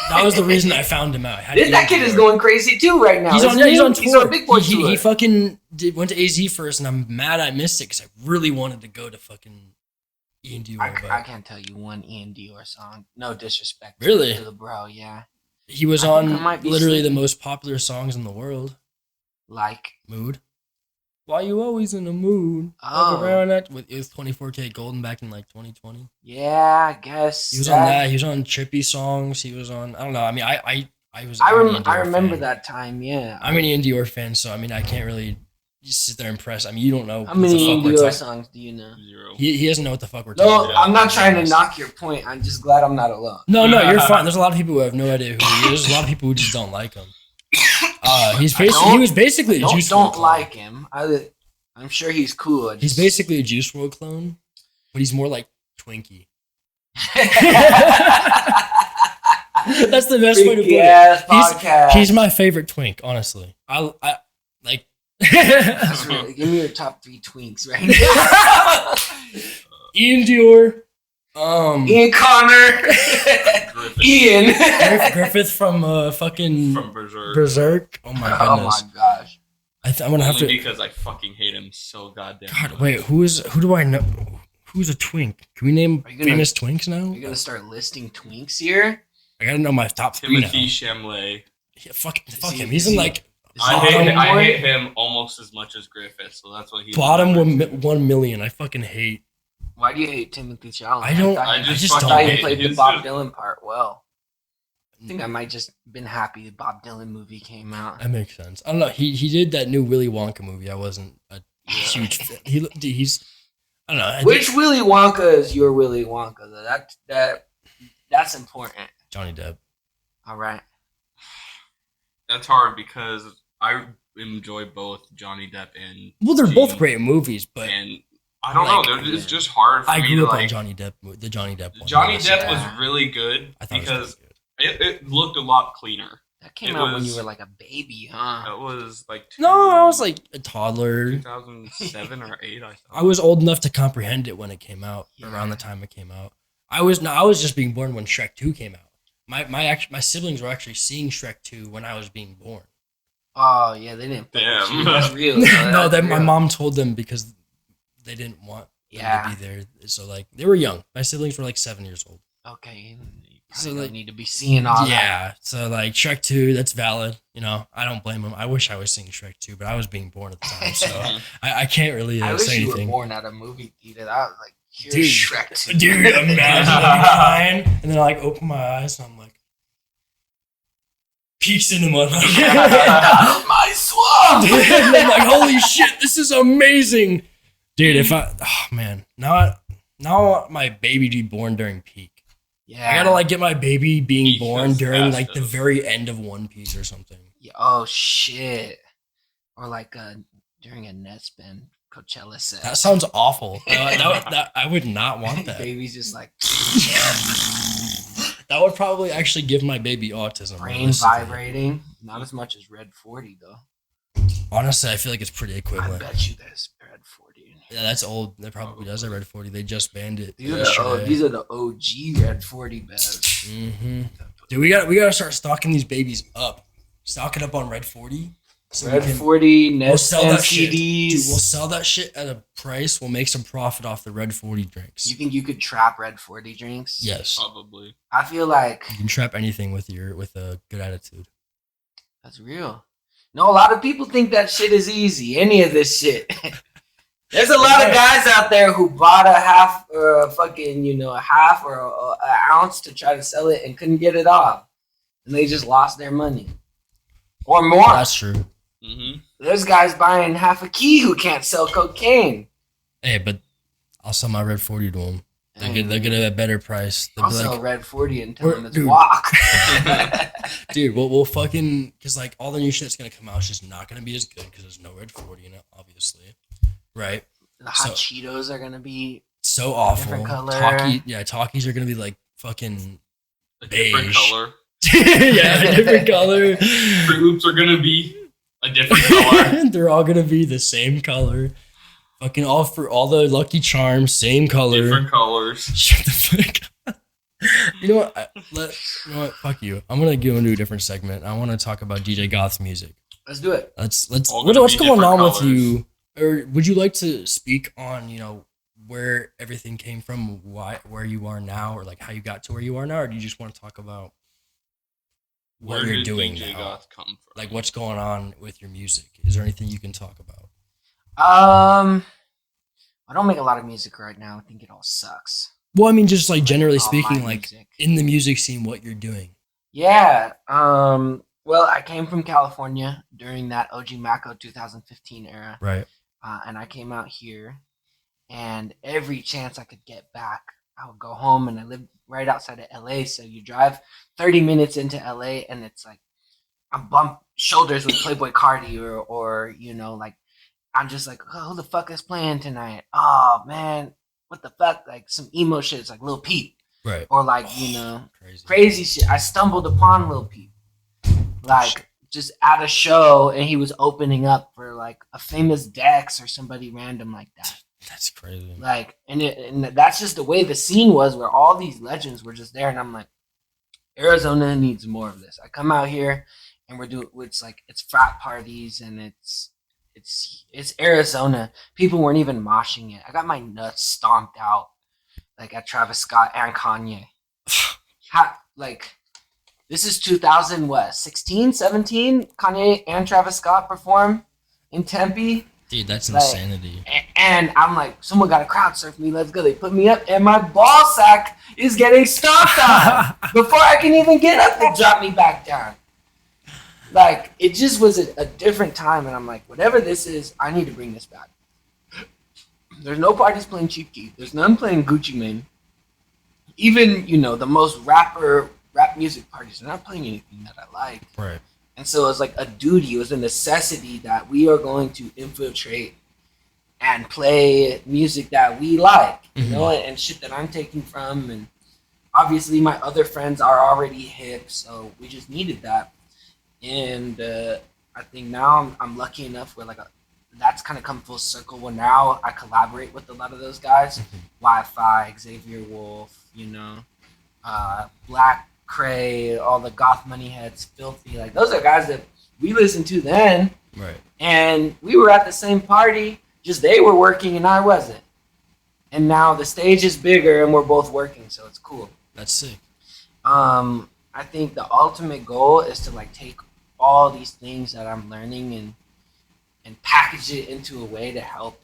That was the reason I found him out. That kid is going crazy too right now. He's on tour. He's on Big Boy tour. He fucking went to AZ first, and I'm mad I missed it because I really wanted to go to fucking Ian Dior. I can't tell you one Ian Dior song. No disrespect. Really? To the bro, yeah. He was on literally the most popular songs in the world. Like Mood. Why you always in the mood? Oh. Around that with 24K Golden back in like 2020. Yeah, I guess. He was on that. He was on trippy songs. He was on. I don't know. I mean, I remember that time. Yeah. I'm an Ian Dior fan, so I mean, I can't really just sit there and press. I mean, you don't know. How many Ian Dior songs do you know? 0. He doesn't know what the fuck we're talking about. No, I'm not trying to knock your point. I'm just glad I'm not alone. No, you're fine. There's a lot of people who have no idea who he is. There's a lot of people who just don't like him. He was basically a Juice WRLD don't clone. like him. I'm sure he's cool. He's basically a Juice WRLD clone, but he's more like Twinkie. That's the best way to put it. He's my favorite twink, honestly. I like. That's really, give me your top 3 twinks right now. Ian Dior, Ian Connor, Ian Griffith from fucking From Berserk. Berserk. Oh my goodness. Oh my gosh. I'm gonna have to. Because I fucking hate him so goddamn. God, much. wait. Who do I know? Who's a twink? Can we name famous twinks now? You're gonna start listing twinks here? I gotta know my top 3 now. Timothy Chalamet. Yeah, fuck him. He's in like I hate him almost as much as Griffith, so that's why he's bottom 1 million. I fucking hate. Why do you hate Timothy Chalamet? I just thought don't he hate played the Bob Dylan part well. I think I might just been happy the Bob Dylan movie came out. That makes sense. I don't know. He did that new Willy Wonka movie. I wasn't a huge fan. He's I don't know. Which Willy Wonka is your Willy Wonka? That's important. Johnny Depp. All right. That's hard because I enjoy both Johnny Depp and. Well, they're Gene, both great movies, but and I don't know. It's just hard for me. I grew up on the Johnny Depp one. Johnny Depp was really good because it looked a lot cleaner. That came out when you were like a baby, huh? That was like I was like a toddler. 2007 or 8, I thought. I was old enough to comprehend it when it came out. Around the time it came out, I was just being born when Shrek 2 came out. My siblings were actually seeing Shrek 2 when I was being born. Oh yeah, they didn't. Damn. That's real. No, my mom told them because they didn't want them to be there. So like they were young. My siblings were like 7 years old. Okay. So don't like need to be seeing all that. Yeah. So like Shrek 2, that's valid. You know, I don't blame them. I wish I was seeing Shrek 2, but I was being born at the time, so I can't really I wish say you anything. were born at a movie theater. That was like, here's Dude, Shrek 2. Dude, imagine I'm crying, and then I like open my eyes and I'm like, peak cinema. My swamp. And I'm like, holy shit, this is amazing, dude. Now I want my baby to be born during peak. Yeah. I gotta like get my baby being Peak born is during fast like the very end of One Piece or something. Yeah, oh shit. Or like during a Netspin Coachella set. That sounds awful. That I would not want that. Baby's just like That would probably actually give my baby autism. brain vibrating. Not as much as Red 40 though. Honestly, I feel like it's pretty I equivalent. bet you there's Red 40 in here. Yeah, that's old. That probably does a Red 40. They just banned it. These are the OG Red 40 bevs. Mm-hmm. Dude, we gotta start stocking these babies up. Stocking up on Red 40. So Red 40, we'll Nest sell and that shit. CDs. Dude, we'll sell that shit at a price. We'll make some profit off the Red 40 drinks. You think you could trap Red 40 drinks? Yes. Probably. I feel like You can trap anything with a good attitude. that's real. No, a lot of people think that shit is easy. Any of this shit. There's a lot of guys out there who bought a half or a half or an ounce to try to sell it and couldn't get it off. And they just lost their money. Or more. That's true. Mm-hmm. There's guys buying half a key who can't sell cocaine. Hey, but I'll sell my Red 40 to them. They'll get it at a better price. They'll I'll be sell like, Red 40 and tell them it's dude. walk. dude, we'll fucking, because like all the new shit's gonna come out, it's just not gonna be as good because there's no Red 40 in it, obviously. Right? The hot Cheetos are gonna be So awful. different color. Talkies are gonna be like fucking A different beige. color. Yeah, a different color. Fruit Loops are gonna be a different color. They're all gonna be the same color. Fucking all the Lucky Charms, same color. Different colors. Shut the fuck up. You know what? You know what? Fuck you. I'm gonna go into a different segment. I want to talk about DJ Goth's music. Let's do it. Let's. All gonna What's be going on different with you? Or would you like to speak on where everything came from, where you are now, or like how you got to where you are now, or do you just want to talk about what Where you're did doing DJ now? Goth come from? Like what's going on with your music? Is there anything you can talk about? I don't make a lot of music right now. I think it all sucks. Well, I mean, just like generally all speaking, my like music. in the music scene, what you're doing. Yeah. Well, I came from California during that OG Mako 2015 era. Right. And I came out here, and every chance I could get back, I would go home, and I lived right outside of LA. So you drive 30 minutes into LA, and it's like I bump shoulders with Playboy Cardi, or like I'm just like, oh, who the fuck is playing tonight? Oh man, what the fuck? Like some emo shit. It's like Lil Peep, Right. or like Crazy. crazy shit. I stumbled upon Lil Peep, like just at a show, and he was opening up for like a famous Dex or somebody random like that. That's crazy. Like, and that's just the way the scene was, where all these legends were just there, and I'm like, Arizona needs more of this. I come out here, and it's frat parties, and it's Arizona. People weren't even moshing it. I got my nuts stomped out, like at Travis Scott and Kanye. This is 2016, 17. Kanye and Travis Scott perform in Tempe. Dude, that's insanity. And I'm like, someone got to crowd surf me. Let's go. They put me up, and my ball sack is getting stomped on before I can even get up. They drop me back down. Like, it just was a different time, and I'm like, whatever this is, I need to bring this back. There's no parties playing Chief Keef. There's none playing Gucci Mane. Even, the most rap music parties, they're not playing anything that I like. Right. And so it was like a duty, it was a necessity that we are going to infiltrate and play music that we like, and shit that I'm taking from. And obviously my other friends are already hip, so we just needed that. And I think now I'm lucky enough where that's kind of come full circle, where now I collaborate with a lot of those guys. Wi-Fi, Xavier Wolf, Black Cray, all the Goth Money Heads, Filthy. Like, those are guys that we listened to then. Right. And we were at the same party, just they were working and I wasn't. And now the stage is bigger and we're both working, so it's cool. That's sick. I think the ultimate goal is to take all these things that I'm learning and package it into a way to help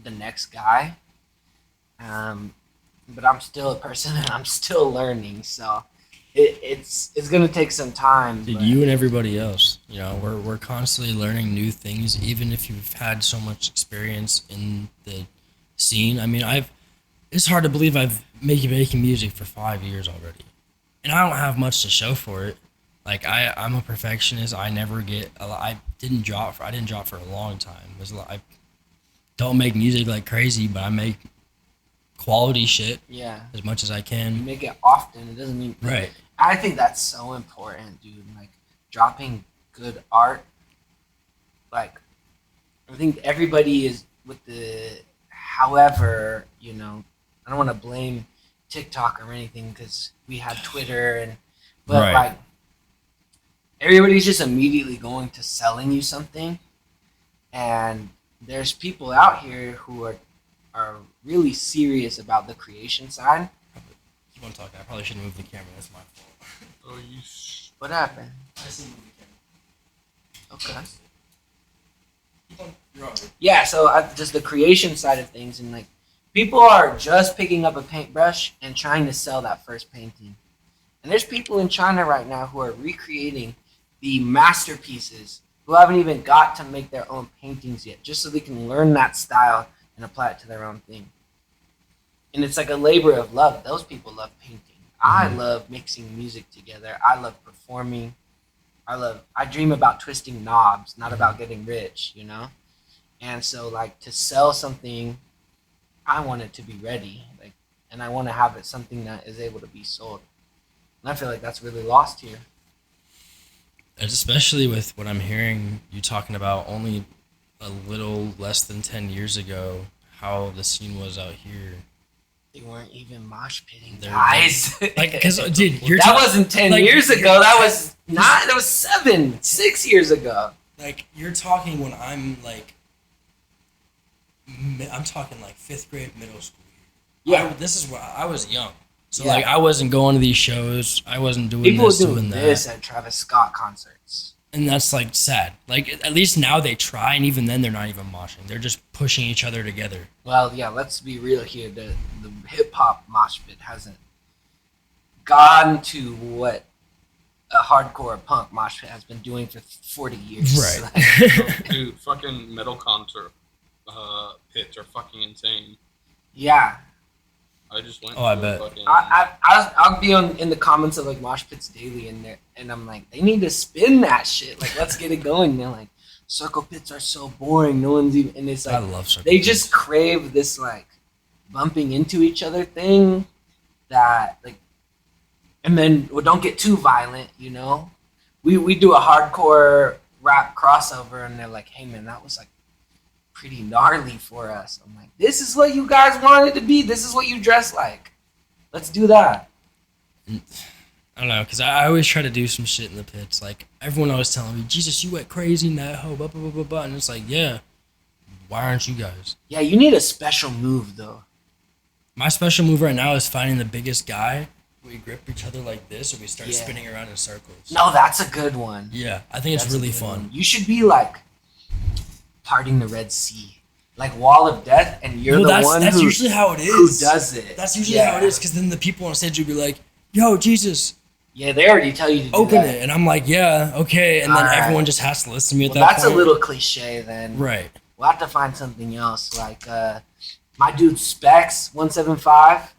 the next guy. But I'm still a person and I'm still learning, so it's gonna take some time. Dude, you and everybody else, we're constantly learning new things, even if you've had so much experience in the scene. I mean, it's hard to believe I've making music for 5 years already, and I don't have much to show for it. Like, I'm a perfectionist. I never get I didn't drop for a long time. I don't make music like crazy, but I make quality shit. Yeah. As much as I You can. make it often. It doesn't mean Right. I think that's so important, dude. Like, dropping good art. Like, I think everybody is with the. However, I don't want to blame TikTok or anything because we had Twitter but Right. everybody's just immediately going to selling you something, and there's people out here who are really serious about the creation side. You want to talk? I probably shouldn't move the camera. That's my fault. Oh, What happened? I just moved the camera. Okay. Keep on. You're on. Yeah, so just the creation side of things, and like people are just picking up a paintbrush and trying to sell that first painting. And there's people in China right now who are recreating the masterpieces who haven't even got to make their own paintings yet, just so they can learn that style and apply it to their own thing. And it's like a labor of love. Those people love painting. I love mixing music together. I love performing. I dream about twisting knobs, not about getting rich, you know? And so like to sell something, I want it to be ready. Like, and I want to have it something that is able to be sold. And I feel like that's really lost here. Especially with what I'm hearing you talking about only a little less than 10 years ago, how the scene was out here. They weren't even mosh pitting, They're guys. Like, because, dude, you're that wasn't 10 like, years ago. That was not. That was 6 years ago. Like, you're talking when I'm like, I'm talking like 5th grade, middle school. Yeah. This is where I was young. So, Yeah. like, I wasn't going to these shows. I wasn't doing People were this, doing that. this at Travis Scott concerts. And that's, like, sad. Like, at least now they try, and even then they're not even moshing. They're just pushing each other together. Well, yeah, let's be real here. The hip-hop mosh pit hasn't gone to what a hardcore punk mosh pit has been doing for 40 years. Right. Like, dude, fucking metal concert pits are fucking insane. yeah. I just went. Oh, I to bet. Fucking, I'll be in the comments of like mosh pits daily, and I'm like, they need to spin that shit. Like, let's get it going. And they're like, circle pits are so boring. No one's even. And it's I like love circle they pits. just crave this like bumping into each other thing that like, and then well, don't get too violent, you know. We do a hardcore rap crossover, and they're like, hey man, that was like pretty gnarly for us. I'm like, this is what you guys wanted to be. This is what you dress like. Let's do that. I don't know, because I always try to do some shit in the pits. Like, everyone always telling me, Jesus, you went crazy in that hoe, blah, blah, blah, blah, blah. And it's like, yeah, why aren't you guys? Yeah, you need a special move though. My special move right now is finding the biggest guy. We grip each other like this, and we start Yeah. spinning around in circles. No, that's a good one. Yeah, I think it's That's a really good fun. one. You should be like parting the Red Sea, like Wall of Death, and you're Well, the that's one that's who usually how it is. who does it. That's usually Yeah. how it is, because then the people on stage will be like, yo, Jesus, Yeah, they already tell you to do open that. it. And I'm like, yeah, okay. And then Alright. everyone just has to listen to me at Well, that that's point. a little cliche then. Right. We'll have to find something else. Like my dude Specs 175.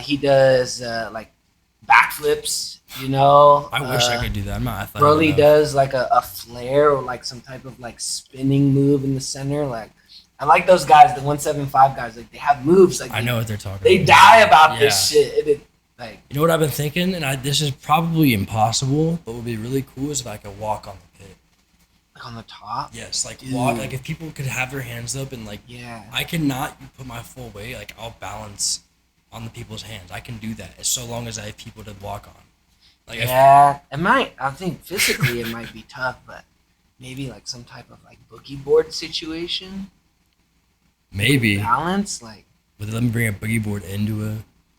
He does like backflips. You know. I wish I could do that. I'm not athletic Broly enough. does like a flare or like some type of like spinning move in the center. Like I like those guys, the 175 guys. Like they have moves. Like I know what they're talking they about. die about this Yeah. shit. It, like You know what I've been thinking? And this is probably impossible, but what would be really cool is if I could walk on the pit. on the top. Yes, like Dude. walk. Like if people could have their hands up and like, Yeah. I cannot put my full weight. Like I'll balance on the people's hands. I can do that so long as I have people to walk on. Like if, Yeah, it might. I think physically it might be tough, but maybe like some type of like boogie board situation. maybe. Balance, like But let me bring a boogie board into a.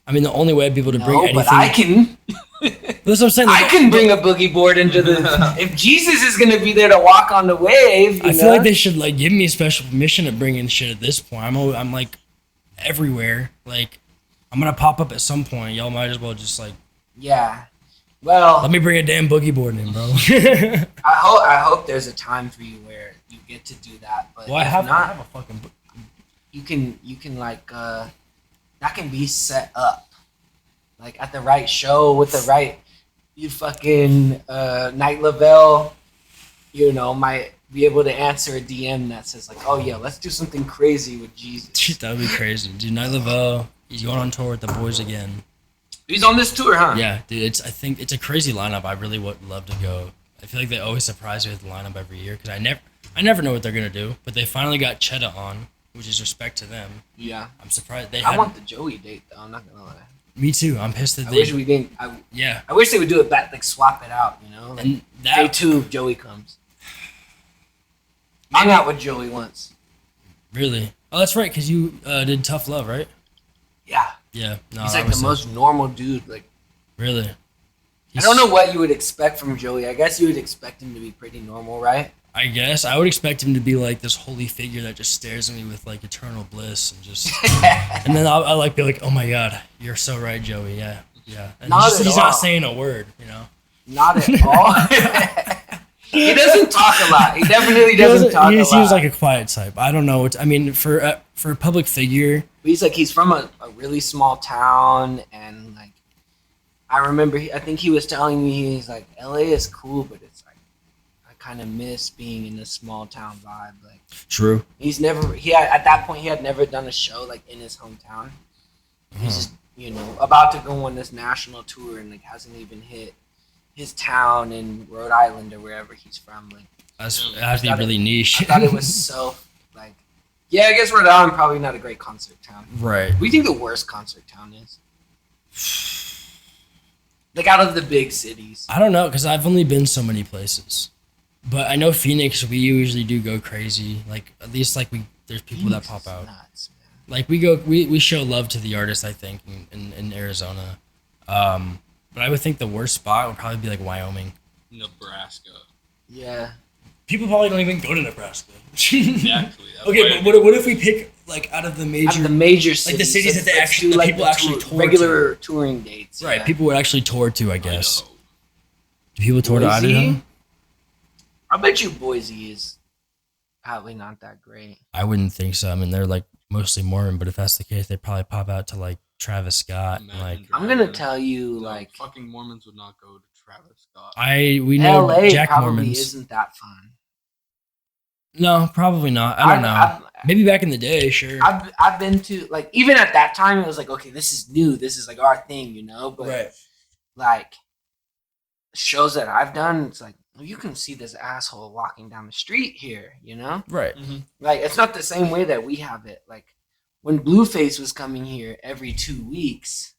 I mean, the only way I'd be able to bring no, anything. but I can. That's what I'm saying. I like, can bring a boogie board into the. If Jesus is gonna be there to walk on the wave, you I know? feel like they should like give me a special permission to bring in shit at this point. I'm like everywhere. Like I'm gonna pop up at some point. Y'all might as well just like Yeah. Well, let me bring a damn boogie board in, bro. I hope there's a time for you where you get to do that. But well, I if have not, a fucking. you can like that can be set up like at the right show with the right you fucking Night Lavelle, you know, might be able to answer a DM that says like, oh yeah, let's do something crazy with Jesus. That would be crazy, dude. Night Lavelle, he's going on tour with the boys again. He's on this tour, huh? Yeah, dude. I think it's a crazy lineup. I really would love to go. I feel like they always surprise me with the lineup every year because I never know what they're gonna do. But they finally got Cheddar on, which is respect to them. Yeah. I'm surprised they. I want the Joey date though. I'm not gonna lie. Me too. I'm pissed that I they. wish we didn't. Yeah. I wish they would do it back, like swap it out. You know, like And day that 2, Joey comes. Hung out with Joey once. really. Oh, that's right. Because you did Tough Love, right? Yeah, Yeah. No, he's that like the was most normal dude. Like Really. I don't know what you would expect from Joey. I guess you would expect him to be pretty normal, right? I guess I would expect him to be like this holy figure that just stares at me with like eternal bliss and just, and then I'll like be like, oh my god, you're so right, Joey. Yeah, yeah. And Not at he's all. not saying a word, you know. Not at all. He doesn't talk a lot. He definitely doesn't talk a lot. He seems like a quiet type. I don't know. I mean, for a public figure, But he's from a really small town, and like I remember, I think he was telling me, he's like, LA is cool, but it's like I kind of miss being in a small town vibe. Like true. at that point he had never done a show like in his hometown. He's just about to go on this national tour and like hasn't even hit his town in Rhode Island or wherever he's from. Like That'd be really niche. I thought it was so like, yeah, I guess Rhode Island probably not a great concert town. Right. What do you think the worst concert town is? Like out of the big cities. I don't know because I've only been so many places, but I know Phoenix. We usually do go crazy. Like at least like there's people Phoenix that pop is out. nuts, man. Like we show love to the artist. I think in Arizona. But I would think the worst spot would probably be like Wyoming. Nebraska. Yeah. People probably don't even go to Nebraska. Exactly. Okay, but what if we pick like out of the major, Out of the major cities. like the cities that they let's actually do, that people actually tour regular touring dates. to? Right, yeah. people would actually tour to. I guess. Idaho. Do people tour to Boise? Idaho? I bet you Boise is probably not that great. I wouldn't think so. I mean, they're like mostly Mormon, but if that's the case, they'd probably pop out to like Travis Scott. Imagine Like I'm gonna tell you, No, like fucking Mormons would not go to Travis Scott. we know LA Jack probably Mormons. isn't that fun. No, probably not. I don't know. I've- Maybe back in the day, sure. I've been to, like, even at that time it was like, okay, this is new, this is like our thing, but Right. like shows that I've done, it's like, well, you can see this asshole walking down the street here, Right. like it's not the same way that we have it. Like when Blueface was coming here every 2 weeks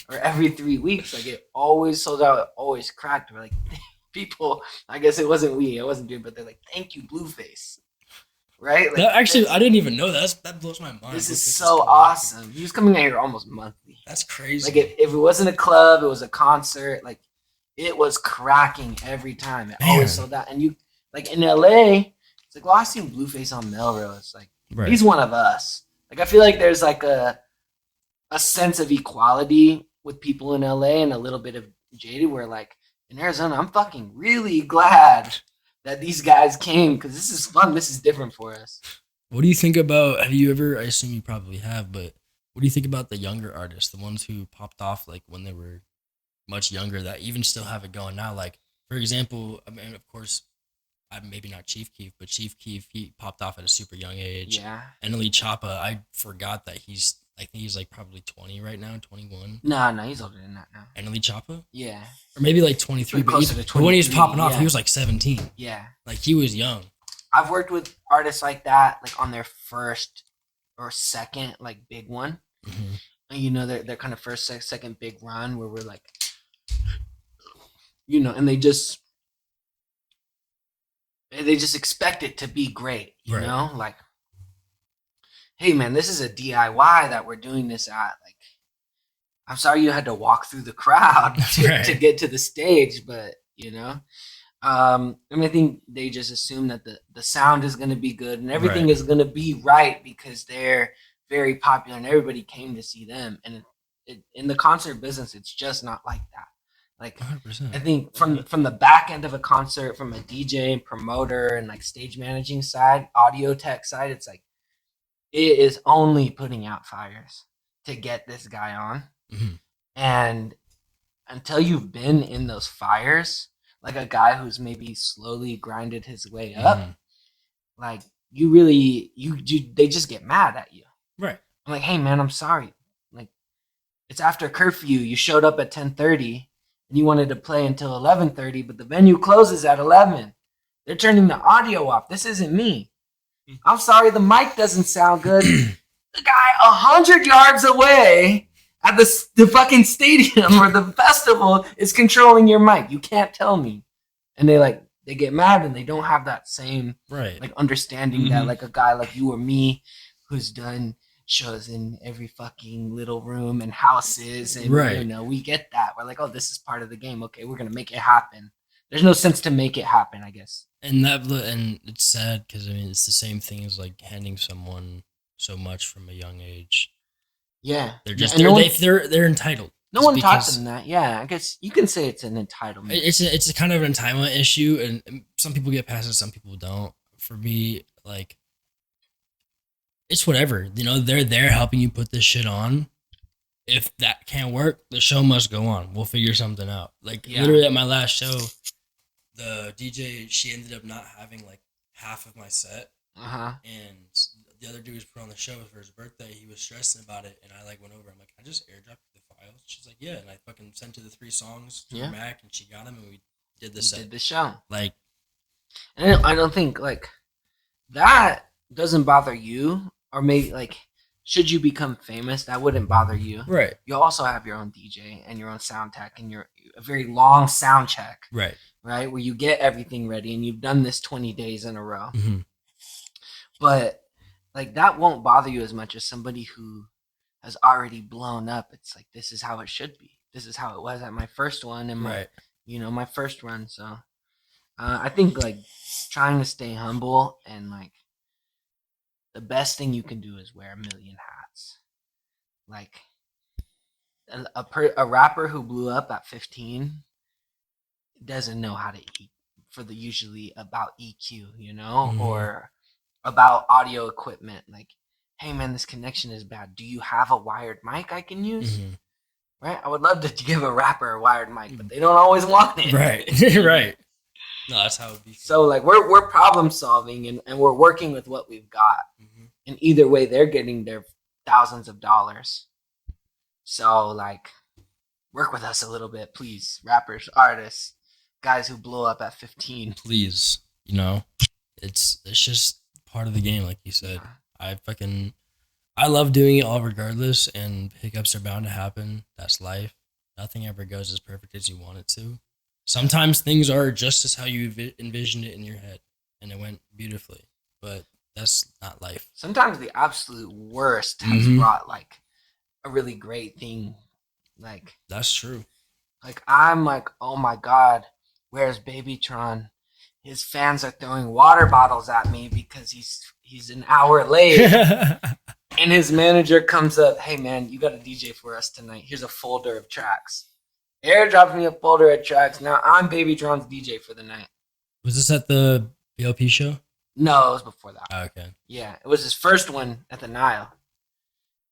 or every 3 weeks, like it always sold out, it always cracked. We're like, people, I guess it wasn't I wasn't doing, but they're like, thank you, Blueface. Right? Like, That actually, I didn't even know that. That blows my mind. this is Blueface so coming back. awesome. He was coming out here almost monthly. That's crazy. Like if it wasn't a club, it was a concert. Like it was cracking every time. It Man. always sold out. And you, like in LA, it's like, well, I seen Blueface on Melrose. Like right. he's one of us. Like I feel like there's like a sense of equality with people in LA and a little bit of jaded, where like in Arizona, I'm fucking really glad that these guys came because this is fun. This is different for us. What do you think about? Have you ever? I assume you probably have, but what do you think about the younger artists, the ones who popped off like when they were much younger, that even still have it going now? Like for example, I mean, of course, maybe not Chief Keef, but Chief Keef, he popped off at a super young age. Yeah. And Ali Chapa, I forgot that I think he's like probably 20 right now, 21. No, he's older than that now. And Ali Chapa, Yeah. or maybe like 23. Like But, closer to when he was 23, popping off, yeah. he was like 17. Yeah. Like he was young. I've worked with artists like that, like on their first or second, like big one. Mm-hmm. And, their kind of first, second big run where we're like, and they just expect it to be great, Right. Like, hey man, this is a DIY that we're doing this at. Like, I'm sorry you had to walk through the crowd Right. to get to the stage, but I think they just assume that the sound is going to be good and everything Right. is going to be right because they're very popular and everybody came to see them. And in the concert business, it's just not like that. Like 100%. I think from the back end of a concert, from a DJ and promoter and like stage managing side, audio tech side, it's like it is only putting out fires to get this guy on. Mm-hmm. And until you've been in those fires, like a guy who's maybe slowly grinded his way up, Mhm. like you really they just get mad at you. Right. I'm like, hey man, I'm sorry. Like it's after curfew. You showed up at 10:30 and you wanted to play until 11:30, but the venue closes at 11. They're turning the audio off. This isn't me. I'm sorry, the mic doesn't sound good. The guy 100 yards away at the fucking stadium or the festival is controlling your mic. You can't tell me. And they get mad and they don't have that same Right. like understanding that like a guy like you or me who's done shows in every fucking little room and houses and Right. you know, we get that. We're like, oh, this is part of the game. Okay, we're gonna make it happen. There's no sense to make it happen, I guess. And it's sad because I mean it's the same thing as like handing someone so much from a young age. Yeah. They're just Yeah, they're entitled. no Just one taught because them that. Yeah, I guess you can say it's an entitlement. It's a kind of an entitlement issue, and some people get past it, some people don't. For me, like it's whatever. You know, they're there helping you put this shit on. If that can't work, the show must go on. We'll figure something out. Like literally at my last show, the DJ, she ended up not having like half of my set. And the other dude was put on the show for his birthday. He was stressing about it, and I like went over. I'm like, I just airdropped you the files. She's like, yeah, and I fucking sent her the 3 songs to her Mac, and she got them, and we did the set. Did the show. Like, and I don't think like that doesn't bother you, or maybe like should you become famous, that wouldn't bother you. right, You also have your own DJ and your own sound tech and a very long sound check, right, right? Where you get everything ready and you've done this 20 days in a row. mm-hmm. But like that won't bother you as much as somebody who has already blown up. It's like, this is how it should be. This is how it was at my first one and my, my first run. So I think like trying to stay humble and like the best thing you can do is wear a million hats. Like a rapper who blew up at 15 doesn't know how to eat usually about EQ, you know, or about audio equipment. Like, hey man, this connection is bad. Do you have a wired mic I can use? Right? I would love to give a rapper a wired mic, but they don't always want it. Right, right. No, that's how it be. So like we're problem solving and we're working with what we've got. And either way, they're getting their thousands of dollars. So like, work with us a little bit, please. Rappers, artists, guys who blow up at 15. Please, you know, it's just part of the game, like you said. I love doing it all regardless, and hiccups are bound to happen. That's life. Nothing ever goes as perfect as you want it to. Sometimes things are just as how you envisioned it in your head, and it went beautifully. But that's not life. Sometimes the absolute worst has brought like a really great thing. Like that's true. Like I'm like, oh my God, where's Babytron? His fans are throwing water bottles at me because he's an hour late. And his manager comes up, hey man, you got a DJ for us tonight. Here's a folder of tracks. Airdropped me a folder of tracks. Now I'm Babytron's DJ for the night. Was this at the BLP show? No, it was before that. Oh, okay. Yeah, it was his first one at the Nile.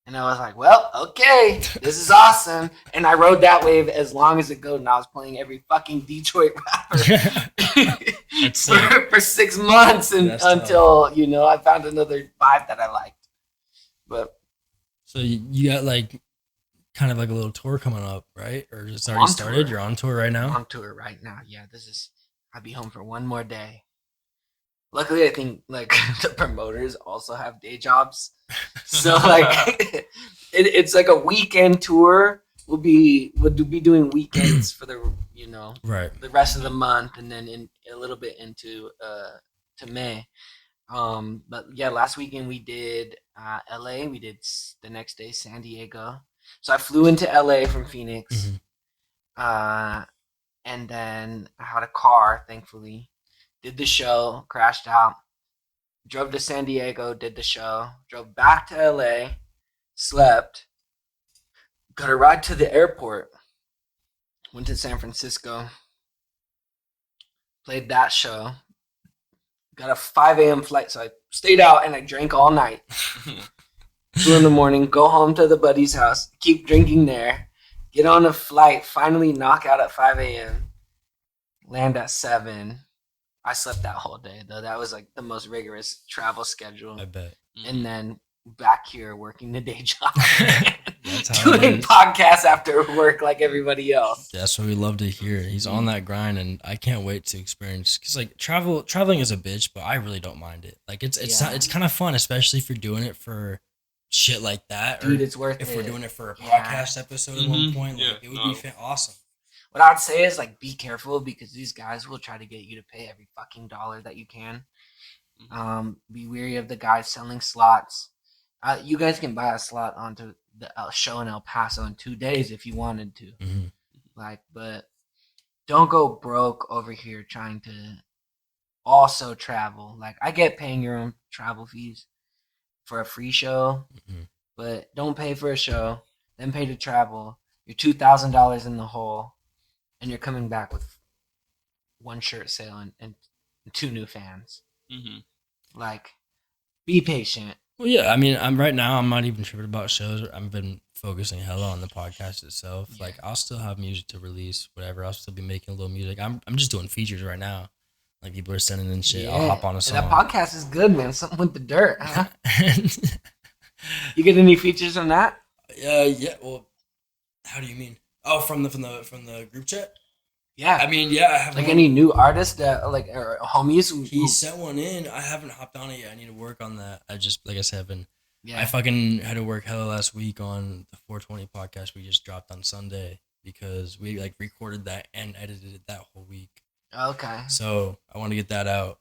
And I was like, well, okay, this is awesome. And I rode that wave as long as it goes. And I was playing every fucking Detroit rapper for 6 months until, I found another vibe that I liked. But so you got like kind of like a little tour coming up, right? Or it's already started? Tour. You're on tour right now? I'm on tour right now. Yeah, I'll be home for one more day. Luckily, I think like the promoters also have day jobs, so like it's like a weekend tour. We'll be doing weekends for the the rest of the month, and then in a little bit into to May. But yeah, last weekend we did LA. We did the next day San Diego. So I flew into LA from Phoenix, and then I had a car, thankfully. Did the show, crashed out, drove to San Diego, did the show, drove back to LA, slept, got a ride to the airport, went to San Francisco, played that show, got a 5 a.m. flight, so I stayed out and I drank all night. 2 in the morning, go home to the buddy's house, keep drinking there, get on a flight, finally knock out at 5 a.m., land at 7. I slept that whole day, though. That was like the most rigorous travel schedule. I bet. And then back here working the day job. Doing podcasts after work like everybody else. That's what we love to hear. He's on that grind, and I can't wait to experience. Because like traveling is a bitch, but I really don't mind it. Like it's kind of fun, especially if you're doing it for shit like that. Dude, or it's worth if it. we're doing it for a Yeah. podcast episode at one point, like, it would be awesome. What I'd say is, like, be careful, because these guys will try to get you to pay every fucking dollar that you can. Be wary of the guys selling slots. You guys can buy a slot onto the show in El Paso in 2 days if you wanted to. Mhm. Like, but don't go broke over here trying to also travel. Like, I get paying your own travel fees for a free show, Mhm. but don't pay for a show, then pay to travel. You're $2,000 in the hole, and you're coming back with one shirt sale and 2 new fans. Like, be patient. Well, yeah, I mean, I'm not even tripping about shows. I've been focusing hella on the podcast itself. Yeah. Like, I'll still have music to release, whatever. I'll still be making a little music. I'm just doing features right now. Like, people are sending in shit. I'll hop on a song. And that podcast is good, man. Something with the dirt, huh? You get any features on that? Yeah. Well, how do you mean? Oh, from the group chat. Yeah. I mean, yeah. I have like any new artists that like or homies who He sent one in. I haven't hopped on it yet. I need to work on that. I just, like I said, Yeah. I fucking had to work hella last week on the 420 podcast we just dropped on Sunday because we like recorded that and edited it that whole week. Okay. So I want to get that out.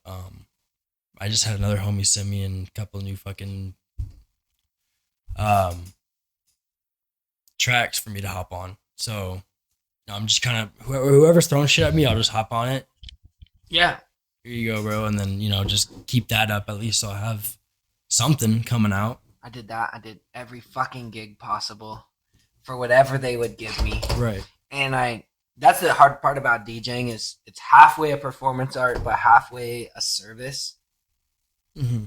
I just had another homie send me in a couple of new fucking tracks for me to hop on. So I'm just kind of whoever's throwing shit at me, I'll just hop on it. Yeah. Here you go, bro, and then just keep that up. At least I'll have something coming out. I did that. I did every fucking gig possible for whatever they would give me. Right. And that's the hard part about DJing is it's halfway a performance art, but halfway a service. Mm-hmm.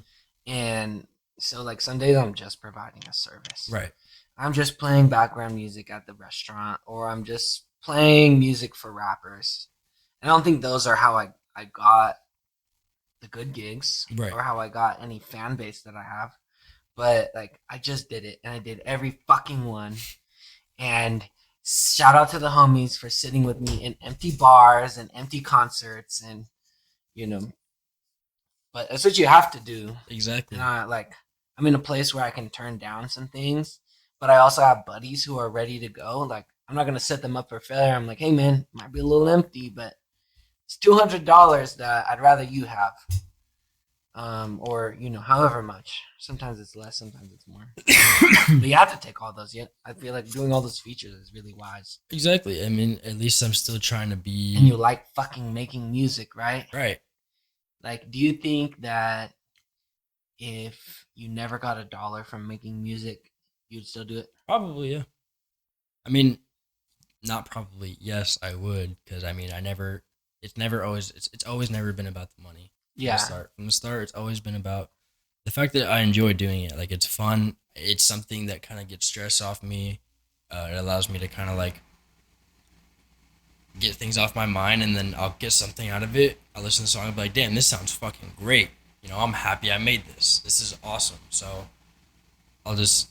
And so like some days I'm just providing a service. Right. I'm just playing background music at the restaurant, or I'm just playing music for rappers. I don't think those are how I got the good gigs, right, or how I got any fan base that I have. But like I just did it, and I did every fucking one. And shout out to the homies for sitting with me in empty bars and empty concerts, and but that's what you have to do. Exactly. And I'm in a place where I can turn down some things, but I also have buddies who are ready to go. Like, I'm not gonna set them up for failure. I'm like, hey man, might be a little empty, but it's $200 that I'd rather you have. Or however much. Sometimes it's less, sometimes it's more. But you have to take all those. Yeah, I feel like doing all those features is really wise. Exactly. I mean, at least I'm still trying to be. And you like fucking making music, right? Right. Like, do you think that if you never got $1 from making music, you'd still do it? Probably, yeah. I mean, not probably. Yes, I would, because I mean, it's always never been about the money. Yeah. From the start, it's always been about the fact that I enjoy doing it. Like, it's fun. It's something that kind of gets stress off me. It allows me to kind of like get things off my mind, and then I'll get something out of it. I'll listen to the song and be like, damn, this sounds fucking great. I'm happy I made this. This is awesome. So I'll just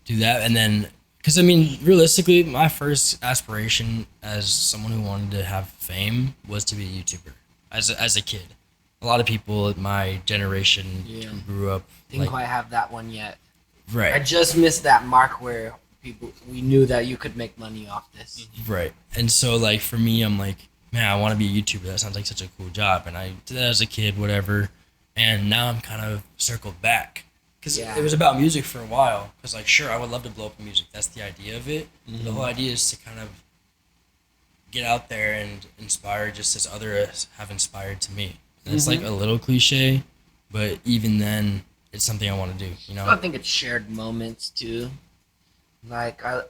do that. And then, because I mean, realistically, my first aspiration as someone who wanted to have fame was to be a YouTuber as a kid. A lot of people in my generation grew up. Didn't quite have that one yet. Right. I just missed that mark where we knew that you could make money off this. Right. And so, like, for me, I'm like, man, I want to be a YouTuber. That sounds like such a cool job. And I did that as a kid, whatever. And now I'm kind of circled back. Because it was about music for a while. Because, like, sure, I would love to blow up in music. That's the idea of it. Mm-hmm. The whole idea is to kind of get out there and inspire just as others have inspired to me. And it's like a little cliche, but even then, it's something I want to do, I think it's shared moments, too. Like, I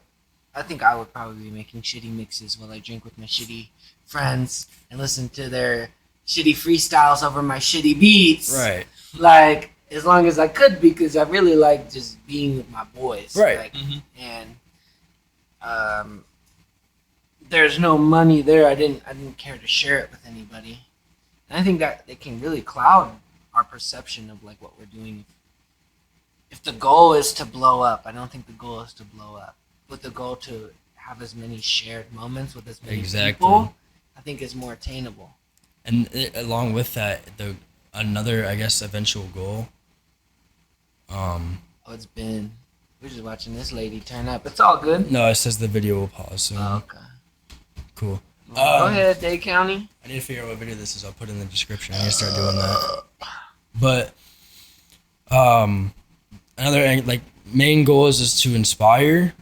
think I would probably be making shitty mixes while I drink with my shitty friends and listen to their shitty freestyles over my shitty beats. Right. Like, as long as I could, because I really like just being with my boys. Right. Like, and there's no money there. I didn't care to share it with anybody. And I think that it can really cloud our perception of like what we're doing. If the goal is to blow up, I don't think the goal is to blow up. But the goal to have as many shared moments with as many people, I think is more attainable. And along with that, another, I guess, eventual goal. It's been We're just watching this lady turn up. It's all good. No, it says the video will pause soon. Oh, okay. Cool. Go ahead, Dade County. I need to figure out what video this is. I'll put it in the description. I need to start doing that. But another like main goal is to inspire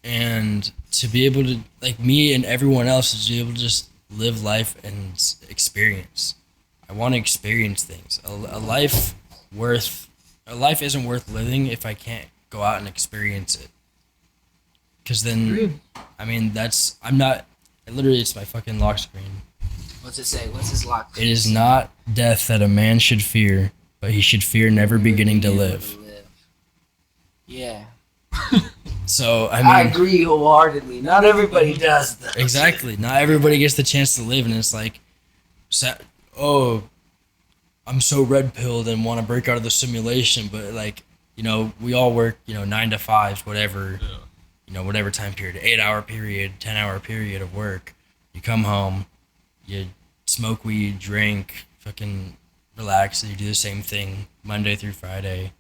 and to be able to, like, me and everyone else, is to be able to just live life and experience. I want to experience things. A life isn't worth living if I can't go out and experience it. Because then, I mean, literally, it's my fucking lock screen. What's it say? What's his lock? It is not death that a man should fear, but he should fear never beginning to live. Yeah. So, I I mean, agree wholeheartedly. Not everybody does that. exactly. Not everybody gets the chance to live, and it's like, oh, I'm so red pilled and want to break out of the simulation, but, like, you know, we all work, 9 to 5, whatever. Yeah. Whatever time period, 8-hour period, 10-hour period of work. You come home, you smoke weed, drink, fucking relax, and you do the same thing Monday through Friday.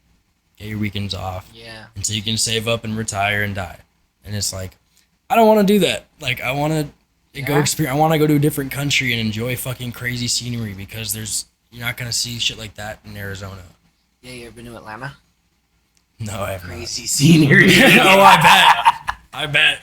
Get your weekends off. Yeah. Until you can save up and retire and die. And it's like, I don't want to do that. Like, I want to go experience. I want to go to a different country and enjoy fucking crazy scenery, because you're not gonna see shit like that in Arizona. Yeah, you ever been to Atlanta? No, I have Crazy scenery. not. Oh, I bet.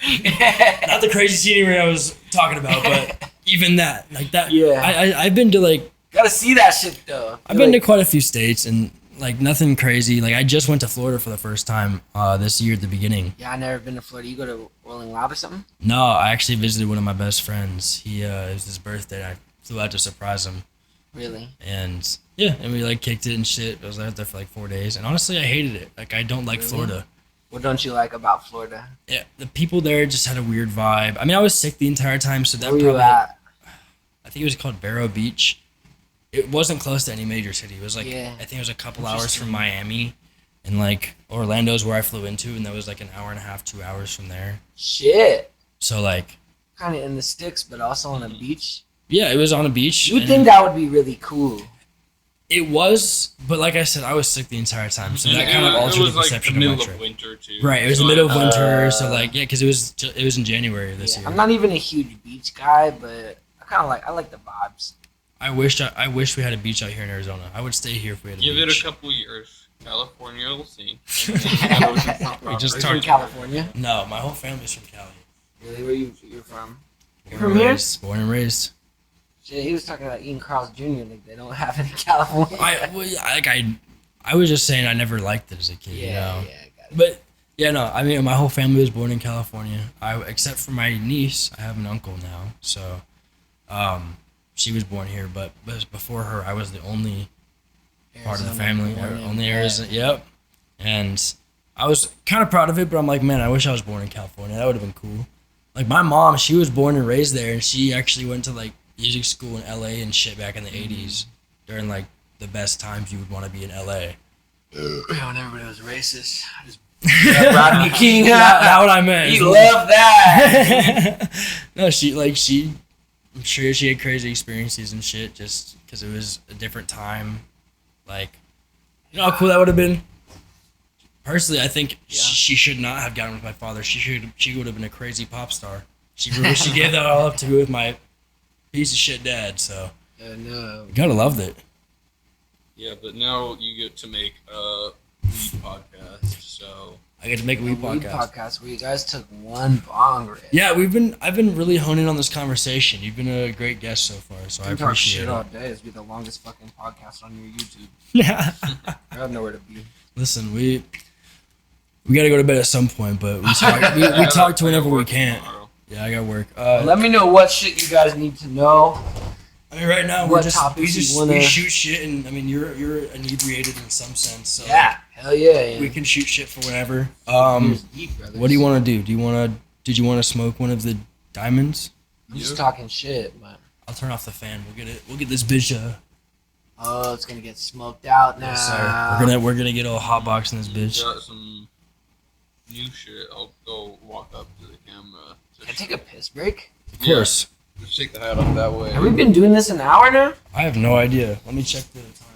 Not the crazy scenery I was talking about, but even that, like that. Yeah. I've been to, like, Gotta see that shit though. I've been to quite a few states, and, like, nothing crazy. Like, I just went to Florida for the first time this year at the beginning. Yeah, I never been to Florida. You go to Rolling Loud or something? No, I actually visited one of my best friends. It was his birthday. And I flew out to surprise him. Really? And yeah, and we, like, kicked it and shit. I was out there for like 4 days, and honestly, I hated it. Like, I don't like Florida. What don't you like about Florida? Yeah, the people there just had a weird vibe. I mean, I was sick the entire time, so that Where probably. you at? I think it was called Vero Beach. It wasn't close to any major city. It was like, Yeah. I think it was a couple hours from Miami, and, like, Orlando's where I flew into, and that was like an hour and a half, 2 hours from there. Shit. So, like, Kind of in the sticks, but also on a beach. yeah, it was on a beach. You would and think that would be really cool. it was, but like I said, I was sick the entire time, so that And kind of it altered was the perception like the of my middle trip. of winter too. Right, it was the So, middle of winter, so, like, yeah, because it was in January this year. I'm not even a huge beach guy, but I like the vibes. I wish we had a beach out here in Arizona. I would stay here if we had a Give beach. it a couple years. California will see. We just Are you from talked. California? No, my whole family's from Cali. Really? Where you're from? Born from and here? raised, born and raised. Shit, he was talking about eating Carl's Jr. Like they don't have it in California. I was just saying I never liked it as a kid. Yeah, you know? yeah, I got it. But yeah, no, I mean, my whole family was born in California. Except for my niece, I have an uncle now. So, she was born here, but before her, I was the only part of the family. Only Arizona. Yep. And I was kind of proud of it, but I'm like, man, I wish I was born in California. That would have been cool. Like, my mom, she was born and raised there, and she actually went to, like, music school in LA and shit back in the 80s during, like, the best times you would want to be in LA. When everybody was racist. Rodney King. Not what I meant. He loved that. No, I'm sure she had crazy experiences and shit just because it was a different time. Like, you know how cool that would have been? Personally, I think she should not have gotten with my father. She would have been a crazy pop star. She gave that all up to be with my piece of shit dad, so. No. You gotta loved it. Yeah, but now you get to make a weed podcast, so. I get to make a weed Weed podcast. podcast where you guys took one bong rip. Yeah, I've been really honing on this conversation. You've been a great guest so far, so I We talk appreciate shit all it. day. It's be the longest fucking podcast on your YouTube. Yeah. I have nowhere to be. Listen, we gotta go to bed at some point, but we talk to whenever we can. Tomorrow. Yeah, I got work. Let me know what shit you guys need to know. I mean, right now what we topics you just wanna- we shoot shit, and I mean, you're inebriated in some sense, so Yeah, hell yeah. we can shoot shit for whenever. Here's deep, brothers. What do you want to do? Did you want to smoke one of the diamonds? I'm just talking shit, but I'll turn off the fan. We'll get this bitch. oh, it's gonna get smoked out now. Yes, sir. We're gonna get all hot box in this bitch. Got some new shit. I'll go walk up to the camera. Can I take a piss break? Of course. Just take the hat off that way. Have we been doing this an hour now? I have no idea. Let me check the time.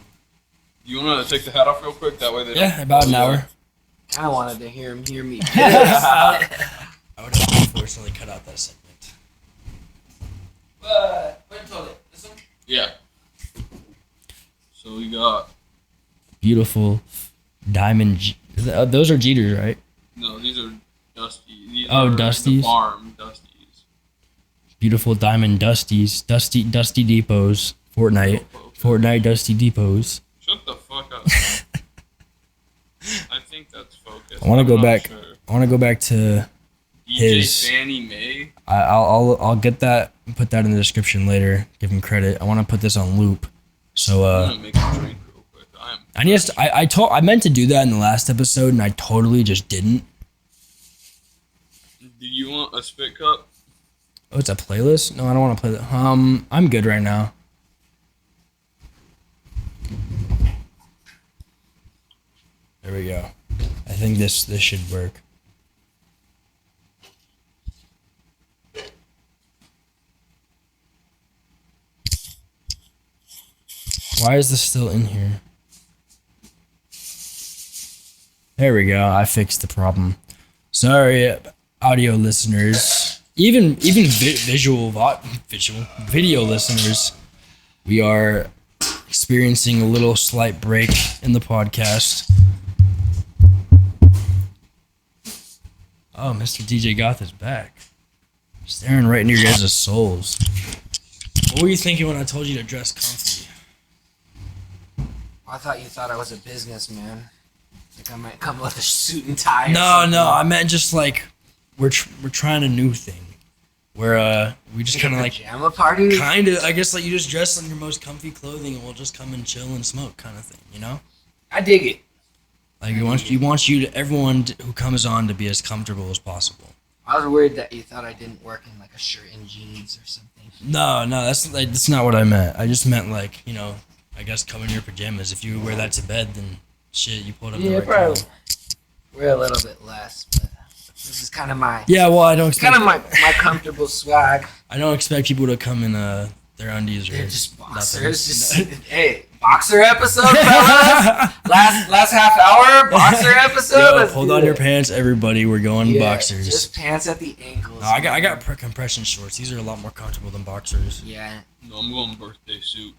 You want to take the hat off real quick? That way they Yeah, about an hour. kind of wanted to hear me. I would have unfortunately cut out that segment. What told it? This one? Yeah. So we got Beautiful diamond. Those are Jeters, right? no. These are Dusty. These Oh, are Dusties? The farm Dusties. Beautiful diamond Dusties. Dusty Depots. Fortnite Dusty Depots. Shut the fuck up. I think that's focus. I want to I'm go not back. sure. I want to go back to DJ his- Fannie Mae. I'll get that. Put that in the description later. Give him credit. I want to put this on loop. So I'm gonna make a drink real quick. I meant to do that in the last episode and I totally just didn't. Do you want a spit cup? Oh, it's a playlist? No, I don't want to play that. I'm good right now. There we go. I think this should work. Why is this still in here? There we go. I fixed the problem. Sorry, audio listeners. Even video listeners. We are experiencing a little slight break in the podcast. Oh, Mr. DJ Goth is back. Staring right into your guys' souls. What were you thinking when I told you to dress comfy? I thought you thought I was a businessman. Like I might come with a suit and tie. No, I meant just like we're trying a new thing, where we just kind of like pajama party. I guess like you just dress in your most comfy clothing and we'll just come and chill and smoke kind of thing, you know? I dig it. Like everyone who comes on to be as comfortable as possible. I was worried that you thought I didn't work in like a shirt and jeans or something. No, that's not what I meant. I just meant like, you know, I guess come in your pajamas. If you wear that to bed, then shit, you pulled up the right probably. time. We're a little bit less, but this is kind of my Yeah, well, I don't expect my comfortable swag. I don't expect people to come in their undies or They're just nothing. boxers. Just hey, boxer episode, fellas. last half hour, boxer episode. Yo, Let's hold do on your it. pants, everybody. We're going Yeah, boxers. Just pants at the ankles. No, I got compression shorts. These are a lot more comfortable than boxers. Yeah, No, I'm going birthday suit.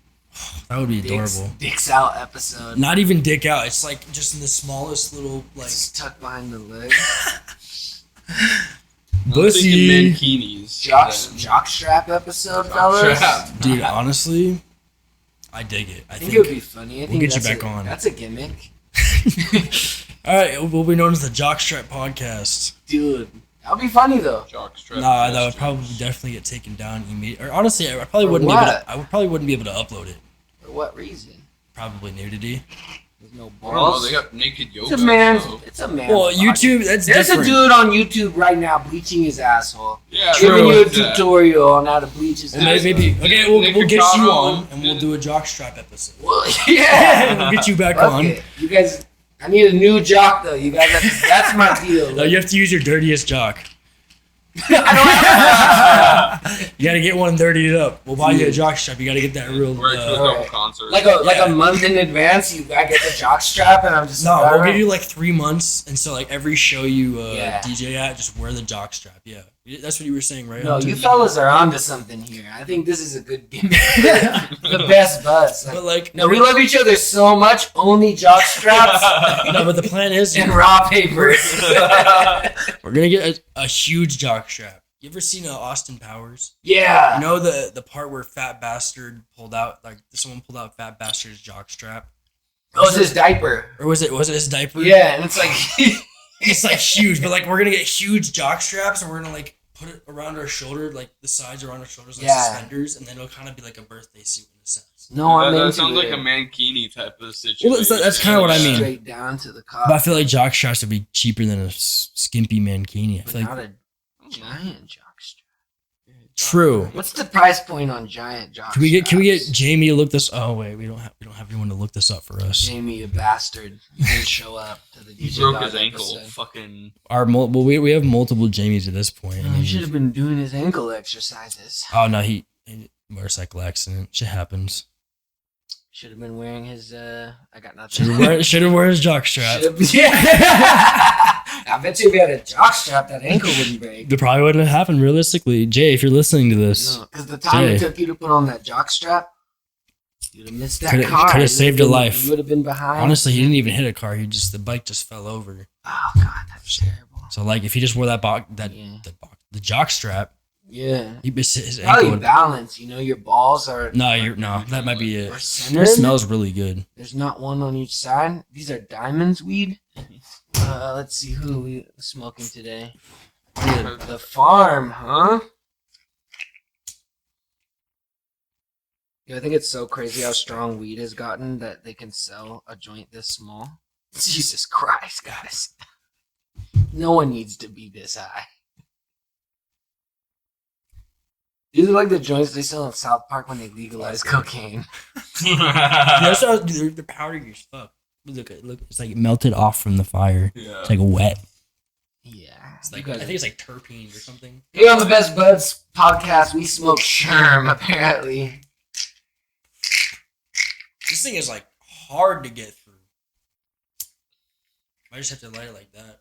That would be adorable. Dicks out episode. Not even dick out. It's like just in the smallest little like Just tucked behind the leg. I'm Bussy. thinking mankinis. Jockstrap episode, fellas. Jockstrap. Dude, honestly, I dig it. I think it would be funny. we'll get you back a, on. That's a gimmick, All right, we'll be known as the Jockstrap Podcast. dude. That'll be funny though. Jockstrap. Nah, that would gestures. probably definitely get taken down immediately. Or honestly, I probably For wouldn't be able what? to. I probably wouldn't be able to upload it. For what reason? Probably nudity. There's no I don't know, balls. they got naked yoga. It's a man. so- It's a man. Well, body. YouTube, that's There's different. a dude on YouTube right now bleaching his asshole. Yeah, Giving you a it's that. tutorial on how to bleach his Well, asshole. maybe okay. We'll Nick get you Ricciardo on and we'll did- do a jockstrap episode. Well, yeah. We'll get you back Fuck on. it. You guys, I need a new jock though. You guys, that's my deal. No, you have to use your dirtiest jock. I You gotta get one dirtied up. We'll buy you a jockstrap. You gotta get that real. We're to a Alright. couple concerts. like a month in advance. I get the jock strap, and I'm just No, like, we'll alright. give you like 3 months, and so like every show you Yeah. DJ at, just wear the jockstrap. Yeah, that's what you were saying, right? No, Hunter? you fellas are onto something here. I think this is a good gimmick. The best buzz. But like, No, we love each other so much. Only jock straps no, but the plan is and raw papers. we're gonna get a huge jockstrap. You ever seen Austin Powers? Yeah. You know the part where Fat Bastard pulled out, like someone pulled out Fat Bastard's jockstrap, Oh, it's his diaper. or was it his diaper? Yeah, and it's like It's like huge, but like we're gonna get huge jock straps and we're gonna like put it around our shoulder, like the sides around our shoulders, like Yeah. suspenders, and then it'll kind of be like a birthday suit in a sense. no, I'm that into sounds like it. a mankini type of situation. Well, that's kinda what I mean. Straight down to the cop. But I feel like jock straps would be cheaper than a skimpy mankini. I But feel like not a giant jock strap. true. What's the price point on giant jock Can we get straps? Jamie to look this? Oh wait, we don't have anyone to look this up for us. Jamie, you bastard. You didn't show up to the He DJ broke Dog his ankle. episode. Fucking. We have multiple Jamies at this point. I He mean, should have been doing his ankle exercises. oh no, he motorcycle accident. Shit happens. Should have been wearing his. I got nothing. Should have wear his jockstrap. Yeah. I bet you if he had a jockstrap, that ankle wouldn't break. That probably wouldn't have happened realistically. Jay, if you're listening to this, Because the time Jay. it took you to put on that jockstrap, you'd have missed that car. Could have saved your life. You would have been behind. Honestly, he didn't even hit a car. The bike just fell over. Oh God, that's terrible. So like, if he just wore the jockstrap, Yeah. he missed his Probably ankle. balance. Your balls are. No, that might be it. Are It centered. smells really good. There's not one on each side. These are diamonds weed. Let's see who we smoking today. The farm, huh? Yeah, I think it's so crazy how strong weed has gotten that they can sell a joint this small. Jesus Christ, guys. No one needs to be this high. These are like the joints they sell in South Park when they legalize cocaine. They're powdery as fuck. Look, it's like melted off from the fire. Yeah. It's like wet. Yeah. It's like, I think it's like terpenes or something. Here on the Best Buds podcast, we smoke Sherm, apparently. This thing is like hard to get through. I just have to light it like that.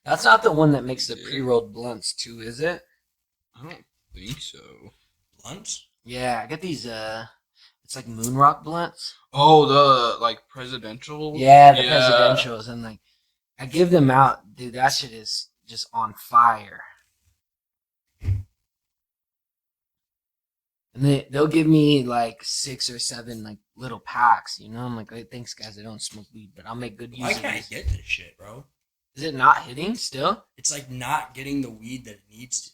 That's not the one that makes the pre-rolled blunts too, is it? I don't think so. Blunts? Yeah, I get these, it's like moon rock blunts. Oh, the like presidential. Yeah, the presidentials. And like, I give them out. Dude, that shit is just on fire. And they'll give me like 6 or 7 like little packs, I'm like, hey, thanks guys, I don't smoke weed, but I'll make good use I of can't this. get this shit, bro. Is it not hitting still? It's like not getting the weed that it needs to.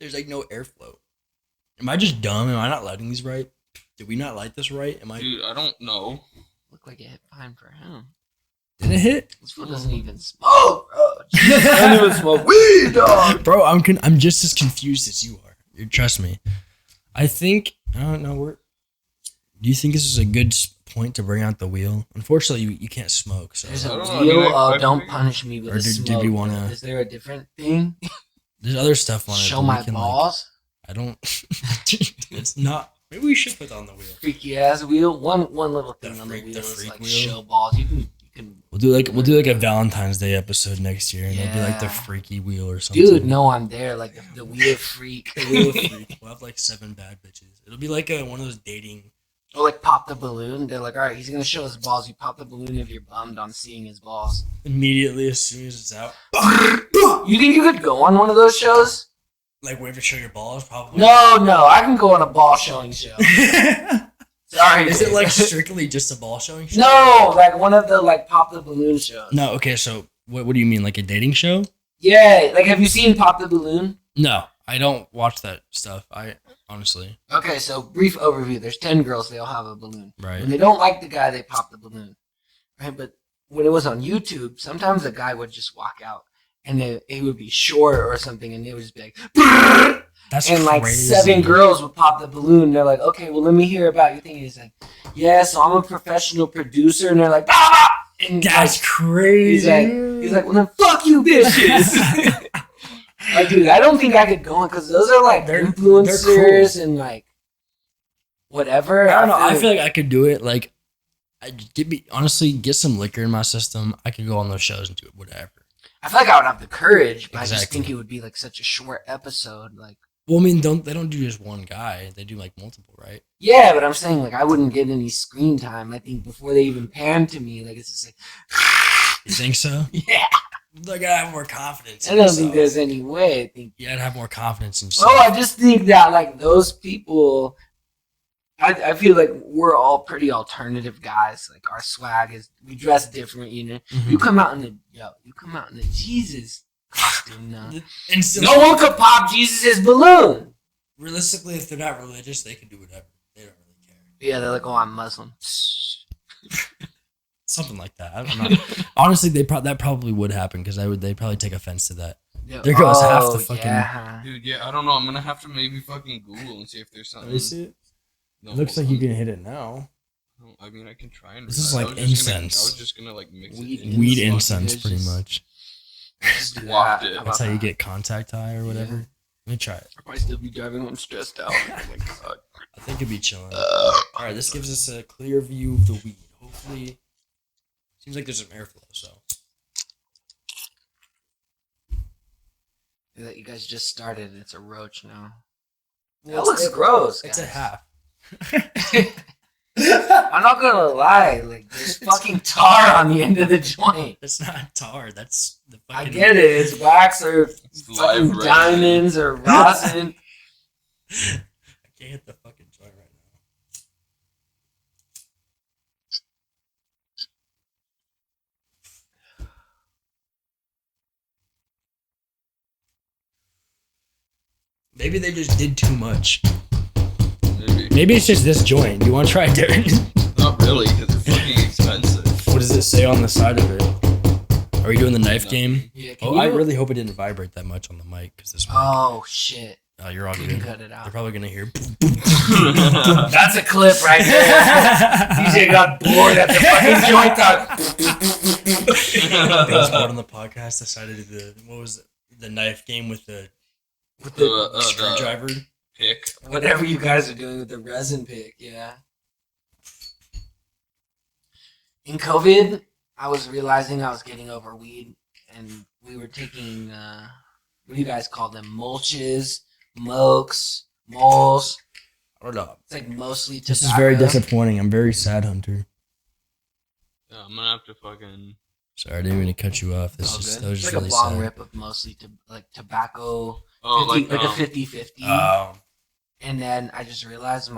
There's like no airflow. Am I just dumb? Am I not lighting these right? Did we not light this right? Dude, I don't know. Looked like it hit fine for him. Did it hit? This fool doesn't even smoke, bro. Jesus, I don't even smoke weed, dog. Bro, I'm just as confused as you are. Trust me. I think I don't know. Do you think this is a good point to bring out the wheel? Unfortunately, you can't smoke. So There's a I don't know, wheel. dude, I Don't think- punish me with Or a did smoke. we wanna- Is there a different thing? there's other stuff on it. Show but we my can, balls. I don't. It's not. Maybe we should put it on the wheel. Freaky ass wheel. One little thing The on freak- the the wheel is freak like wheel? show balls. You can. We'll do like a Valentine's Day episode next year, and it'll be like the Yeah. freaky wheel or something. Dude, no, I'm there. Like the wheel freak. The wheel freak. We'll have like 7 bad bitches. It'll be like one of those dating. Or like pop the balloon. They're like, all right, he's gonna show his balls. You pop the balloon if you're bummed on seeing his balls. Immediately as soon as it's out, You think you could go on one of those shows? like wait to show your balls, probably. No, I can go on a ball showing show. Sorry. Is it dude. like strictly just a ball showing show? No, like one of the like pop the balloon shows. No. Okay, so what do you mean, like a dating show? Yeah, like have you seen Pop the Balloon? No, I don't watch that stuff. I honestly. Okay, so brief overview. There's 10 girls. They all have a balloon. Right. When they don't like the guy, they pop the balloon. Right, but when it was on YouTube, sometimes the guy would just walk out, and it would be short or something, and they would just be like, "Brrr!" That's and like crazy. 7 girls would pop the balloon. They're like, okay, well let me hear about your thing. And he's like, yeah, so I'm a professional producer, and they're like, bah! And That's like, crazy. he's like, well then fuck you, bitches. Like, dude, I don't think I could go on because those are like They're influencers cool. and like whatever. I don't know. I feel like I could do it. Like, honestly, get some liquor in my system. I could go on those shows and do it, whatever. I feel like I would have the courage, but I just Exactly. think it would be like such a short episode. Like, Well, I mean, they don't do just one guy. They do like multiple, right? yeah, but I'm saying like I wouldn't get any screen time. I think before they even pan to me, like it's just like, You think so? yeah. Like, I have more confidence. I don't think there's any way. I think. Yeah, I'd have more confidence in yourself. Oh, I just think that like those people. I feel like we're all pretty alternative guys. Like our swag is, we dress different, Mhm. You come out in the Jesus costume now. And still, No one could pop Jesus' balloon. realistically, if they're not religious, they can do whatever. They don't really care. Yeah, they're like, oh, I'm Muslim. Something like that. I don't know. Honestly, that probably would happen because they'd probably take offense to that. Yeah. There goes half the fucking- Yeah. Dude, yeah, I don't know. I'm gonna have to maybe fucking Google and see if there's something. it? No, It looks like you can hit it now. I mean, I can try and. This is I like was just incense. I was just gonna like mix Weed it. in. Weed Fucking incense, pretty vicious. much. Just do Waft that. it. How That's about how you that? get contact high or whatever. me try it. I'll probably still be driving home stressed out. Oh my god. I think it'd be chilling. Alright, this gives us a clear view of the weed. Hopefully, seems like there's some airflow, so. That you guys just started. It's a roach now. Well, That looks gross. It's a guys. half. I'm not gonna lie. Like, there's fucking tar on the end of the joint. That's not tar. That's the I fucking. get it. It's wax or fucking live resin. diamonds or rosin. I can't hit the fucking joint right now. Maybe they just did too much. Maybe it's just this joint. You want to try it, Darren? Not really, because it's fucking expensive. What does it say on the side of it? Are we doing the knife game? Yeah, Oh, I really hope it didn't vibrate that much on the mic because this mic. Oh shit! Oh, you're all You good. can cut it out. They're probably gonna hear. That's a clip right there. DJ got bored at the fucking joint. Those bored on the podcast decided to do the knife game with the screwdriver. Pick. Whatever you guys are doing with the resin pick, yeah. In COVID, I was realizing I was getting over weed, and we were taking what do you guys call them? Mulches, mokes, moles. I don't know. It's like mostly tobacco. This is very disappointing. I'm very sad, Hunter. Yeah, I'm gonna have to fucking. Sorry, I didn't mean to cut you off. All That good. was It's just like really a long sad. rip of mostly like tobacco, Oh, 50, like a 50-50. Oh. And then I just realized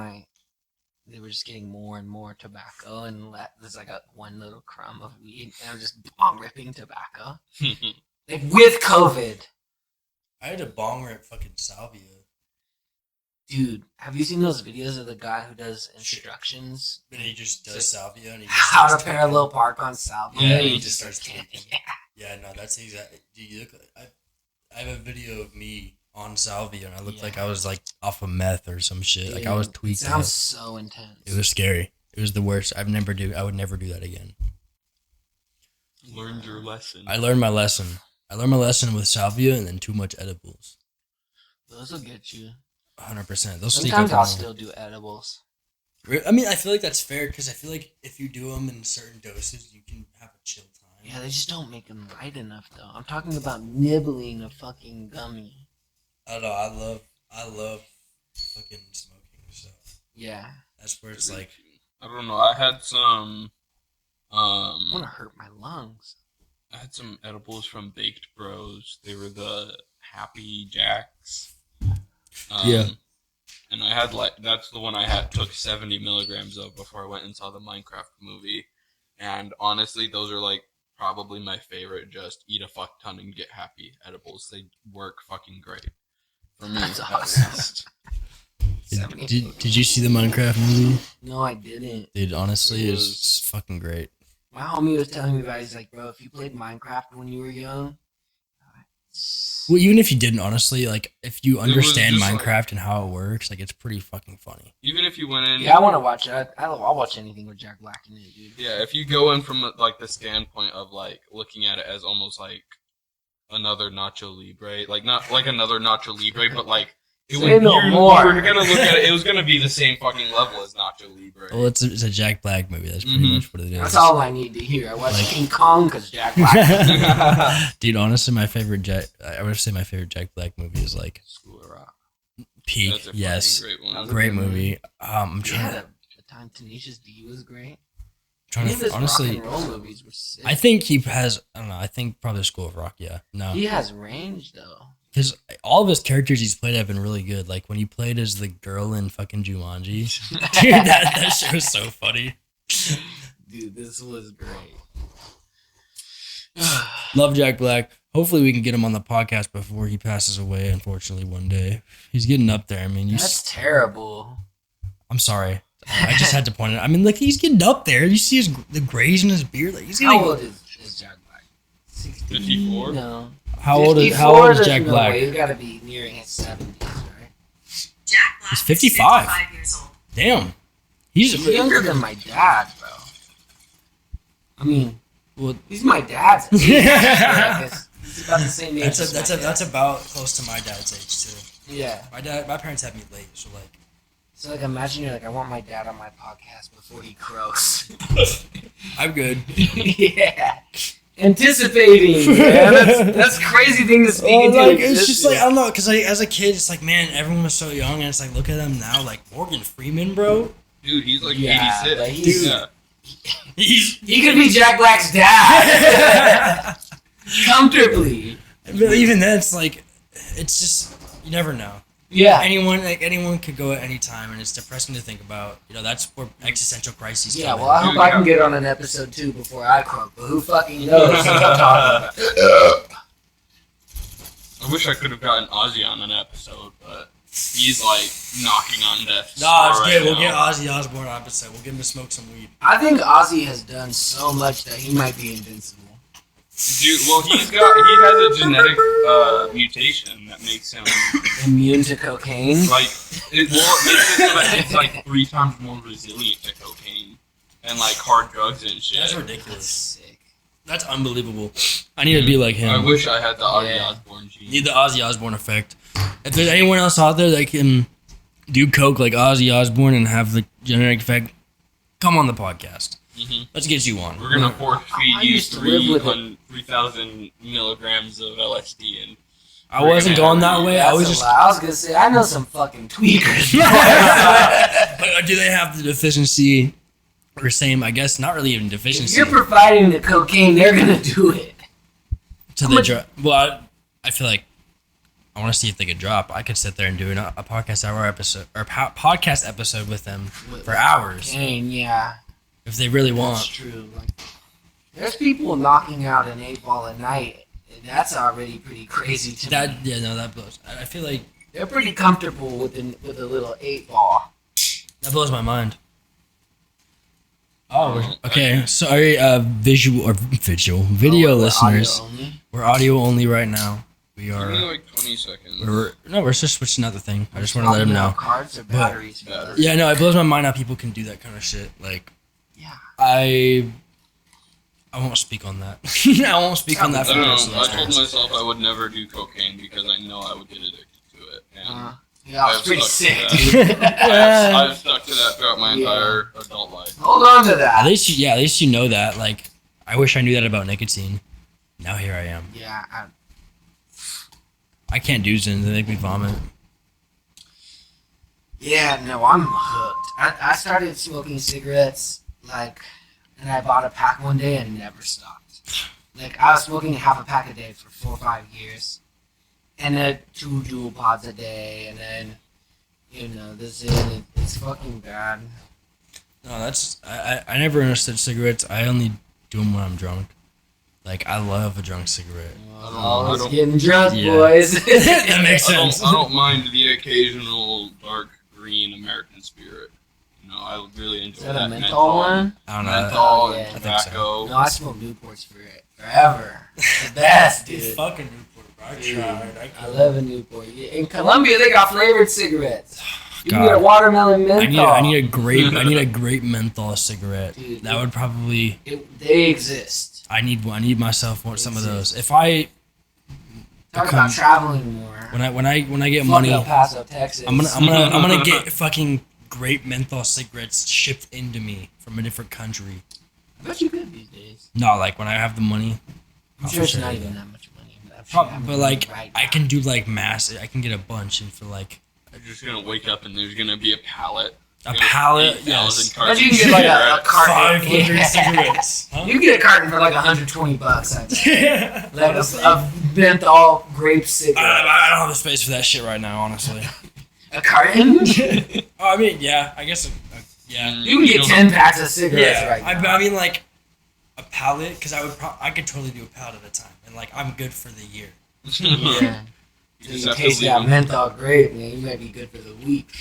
they were just getting more and more tobacco, and there's like one little crumb of weed, and I'm just bong ripping tobacco. Like with COVID. I had a bong rip fucking salvia. Dude, have you seen those videos of the guy who does instructions? And he just does salvia and he just How to starts taking- parallel park on salvia. Yeah, and he just starts taking. Yeah, no, that's exactly. Dude, you look. I have a video of me on salvia, and I looked like I was like off of meth or some shit. Like I was Dude, tweaked It out. sounds so intense. It was scary. It was the worst. I would never do that again. Learned your lesson. I learned my lesson. I learned my lesson with salvia and then too much edibles. Those will get you. 100%. Those sneak Sometimes up I'll on me. still do edibles. I mean, I feel like that's fair because I feel like if you do them in certain doses, you can have a chill time. Yeah, they just don't make them light enough, though. I'm talking about nibbling a fucking gummy. I don't know. I love fucking smoking. So Yeah. that's where it's like. I don't know. I had some. I want to hurt my lungs. I had some edibles from Baked Bros. They were the Happy Jacks. Yeah. And I had that's the one I took 70 milligrams of before I went and saw the Minecraft movie. And honestly, those are like probably my favorite. Just eat a fuck ton and get happy edibles. They work fucking great. For me, That's at awesome. least. Did you see the Minecraft movie? No, I didn't. Dude, honestly, It it's was- fucking great. My homie was telling me about it. He's like, bro, if you played Minecraft when you were young, Well, even if you didn't, honestly, like if you was understand just like- Minecraft and how it works, like it's pretty fucking funny. Even if you went in, yeah, I want to watch it. I'll watch anything with Jack Black in it, dude. yeah, if you go in from like the standpoint of like looking at it as almost like another Nacho Libre, like not like another Nacho Libre, but like it Say no you more. were gonna look at it, it was gonna be the same fucking level as Nacho Libre. Well, it's a Jack Black movie. That's pretty Mhm. much what it is. That's all I need to hear. I watched Like- King Kong because Jack Black. Dude, honestly, my favorite I would say my favorite Jack Black movie is like School of Rock. Peak. That's a fucking Yes, great one. great movie. I'm trying. Yeah, the time Tenacious D was great. Trying Any of to his rock honestly. and roll movies were sick. I think he has. I don't know. I think probably School of Rock. Yeah. No. He has range though. Because all of his characters he's played have been really good. Like when he played as the girl in fucking Jumanji. Dude, that shit was so funny. Dude, this was great. Love Jack Black. Hopefully we can get him on the podcast before he passes away, unfortunately, one day. He's getting up there. I mean, That's terrible. I'm sorry. I just had to point it out. I mean, like, he's getting up there. You see the grays in his beard? Like, he's How getting... old is Jack Black? 60? 54? No. How old is 54, Jack there's no Black? way. He's got to be nearing his 70s, right? Jack Black He's is 55. 55 years old. Damn. He's He's younger than my dad, bro. I mean, Well, he's my dad's age. I guess He's about the same age. That's about close to my dad's age too. Yeah. My parents had me late, so like. So like, imagine you're like, I want my dad on my podcast before he croaks. I'm good. Yeah. Anticipating, man. That's a crazy thing to speak into. Like, it's just like, I don't know, because as a kid, it's like, man, everyone was so young, and it's like, look at them now, like Morgan Freeman, bro. Dude, he's like Yeah, 86. but he's- Yeah. He could be Jack Black's dad. Comfortably. But even then, it's like, it's just, you never know. Yeah. Anyone could go at any time, and it's depressing to think about. You know, that's where existential crises Yeah, come well, I in. hope I can get on an episode 2 before I croak, but who fucking knows what I'm talking about. I wish I could have gotten Ozzy on an episode, but he's like knocking on death's Nah, it's door good. right We'll now. get Ozzy Osbourne on episode. We'll get him to smoke some weed. I think Ozzy has done so much that he might be invincible. Dude, well, he has a genetic mutation that makes him Immune to cocaine? like it makes it so that it's like 3 times more resilient to cocaine and like hard drugs and shit. That's That's ridiculous. sick. That's unbelievable. I need to be like him. I wish I had the Ozzy Yeah. Osbourne gene. Need the Ozzy Osbourne effect. If there's anyone else out there that can do coke like Ozzy Osbourne and have the genetic effect, come on the podcast. Mhm. Let's get you on. We're gonna force feed I you used to live with it. 3,000 milligrams of LSD and I wasn't going that way. I That's was a just. lie. I was gonna say, I know some fucking tweakers. But do they have the deficiency or same? I guess not really even If deficiency. you're providing the cocaine, they're gonna do it. to the drop. Well, I feel like I want to see if they could drop. I could sit there and do a podcast hour episode or podcast episode with them for hours Cocaine, yeah. if they really That's want. true. Like, there's people knocking out an 8-ball a night. And that's already pretty crazy to me. That blows. I feel like They're pretty comfortable with a little 8-ball. that blows my mind. Oh, Okay, sorry, video listeners. Audio only. We're audio only right now. We Give me are. like 20 seconds. We're just switching out the thing. I just want to let them know. Cards or batteries. Batteries. Yeah, no, it blows my mind how people can do that kind of shit. Like, Yeah. I won't speak on that. I won't speak on that I for don't know. the I told listeners. myself I would never do cocaine because I know I would get addicted to it. And Yeah, it's I've pretty stuck sick, to dude. I've stuck to that throughout my Yeah. entire adult life. Hold on to At that. least you know that. Like, I wish I knew that about nicotine. Now here I am. Yeah, I can't do Zins. They make me vomit. no, I'm hooked. I started smoking cigarettes, and I bought a pack one day and never stopped. Like, I was smoking half a pack a day for 4 or 5 years. And then 2 jewel pods a day, and then, it's fucking bad. No, I never understood cigarettes. I only do them when I'm drunk. Like, I love a drunk cigarette. I don't- getting drunk, Yeah. boys. That makes I sense. don't mind the occasional dark green American spirit. I really enjoy Is that that a menthol one? I don't know. Menthol Yeah. and I think tobacco. No, I smoke Newports forever. It's the best, dude. Fucking Newport, bro. I Dude, tried. I love a Newport. In Colombia, they got flavored cigarettes. You can God. get a watermelon menthol. I need a grape menthol cigarette. Dude, That would probably. They exist. I need myself some of those. If I Talk become- about traveling more. when I get Fuck money, El Paso, Texas. I'm gonna get fucking grape menthol cigarettes shipped into me from a different country. I bet you could these days. No, like when I have the money. I'm I'll sure it's for not do even that. that much money. But, I'm sure you have But the like money right I now. can do like mass. I can get a bunch and for like You're just gonna wake up and there's gonna be a pallet. a pallet. 8,000 Yes. cartons Imagine you can get like a cigarettes. carton. 500 Yeah. cigarettes. Huh? You can get a carton for like $120. I bet. Yeah. Like a menthol grape cigarette. I don't have the space for that shit right now, honestly. A carton? Oh, I mean, yeah, I guess. Yeah. You can get 10 packs of cigarettes Yeah, right now. I mean, like a pallet, because I could totally do a pallet at a time, and like I'm good for the year. Yeah. You So just you have to taste leave that them. menthol grape, man. You might be good for the week.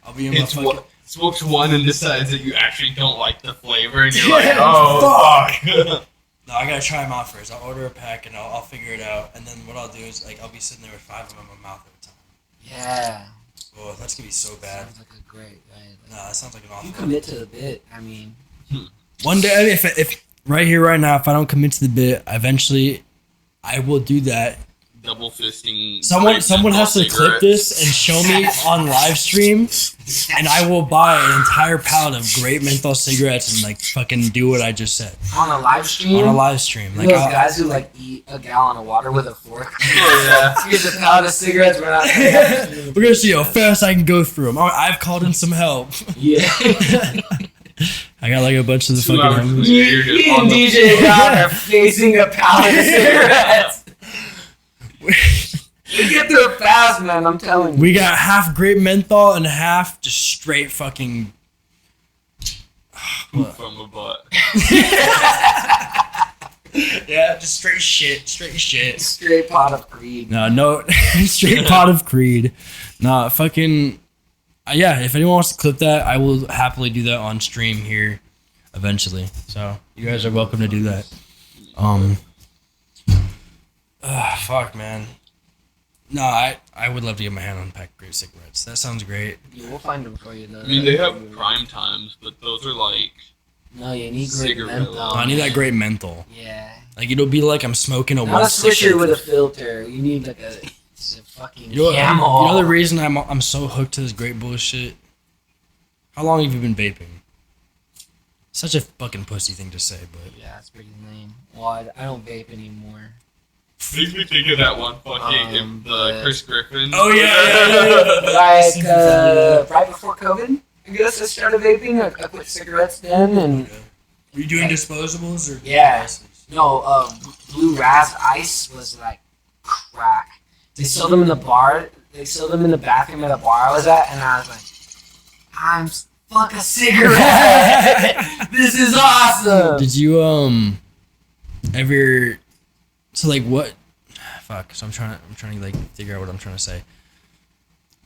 I'll be in my It's fucking. what smokes one and decides that you actually don't like the flavor, and you're like, Yeah, oh fuck. No, I gotta try them out first. I'll order a pack and I'll figure it out, and then what I'll do is like I'll be sitting there with 5 of them in my mouth at a time. Yeah. Oh, that's gonna be so bad. Sounds like a great, right? No, that sounds like an You awful. commit to the bit. I mean, One day, if right here, right now, if I don't commit to the bit, eventually I will do that. Double fisting. Someone has to cigarettes. clip this and show me on live stream, and I will buy an entire pallet of great menthol cigarettes and like fucking do what I just said On a live stream? on a live stream. You Like know those guys who like eat a gallon of water with a fork. Oh, yeah. Here's a pallet of cigarettes. We're not. we're gonna see how fast I can go through them. I've called in some help. Yeah. I got like a bunch of the 2 fucking hours homies. later, you're Me just on and the DJ God are facing a pallet of cigarettes. We get through it fast, man. I'm telling you. We got half grape menthol and half just straight fucking. from a butt. Yeah, just straight shit. Straight shit. Straight pot of Creed. No, straight pot of Creed. Nah, fucking. Yeah, if anyone wants to clip that, I will happily do that on stream here eventually. So you guys are welcome to do that. Fuck, man. No, I would love to get my hand on packed grape cigarettes. That sounds great. Yeah, we'll find them for you, though. I mean, they have prime times, but those are like. No, you need great Cigarette menthol. load. I need that great menthol. Yeah. Like it'll be like I'm smoking a Not a one stick. swisher with a filter. You need like a fucking You know, camel. you know the reason I'm so hooked to this great bullshit? How long have you been vaping? Such a fucking pussy thing to say, but Yeah, it's pretty lame. Well, I don't vape anymore. Makes me think of that one fucking but- Chris Griffin. Oh, yeah. Like right before COVID, I guess I started vaping. I quit cigarettes then, and Were you doing disposables or Yeah. no, Blue Raz Ice was like crack. They sold them in the bar. They sold them in the bathroom at a bar I was at, and I was like, I'm fuck a cigarette. This is awesome. Did you ever so like what fuck so I'm trying to like figure out what I'm trying to say.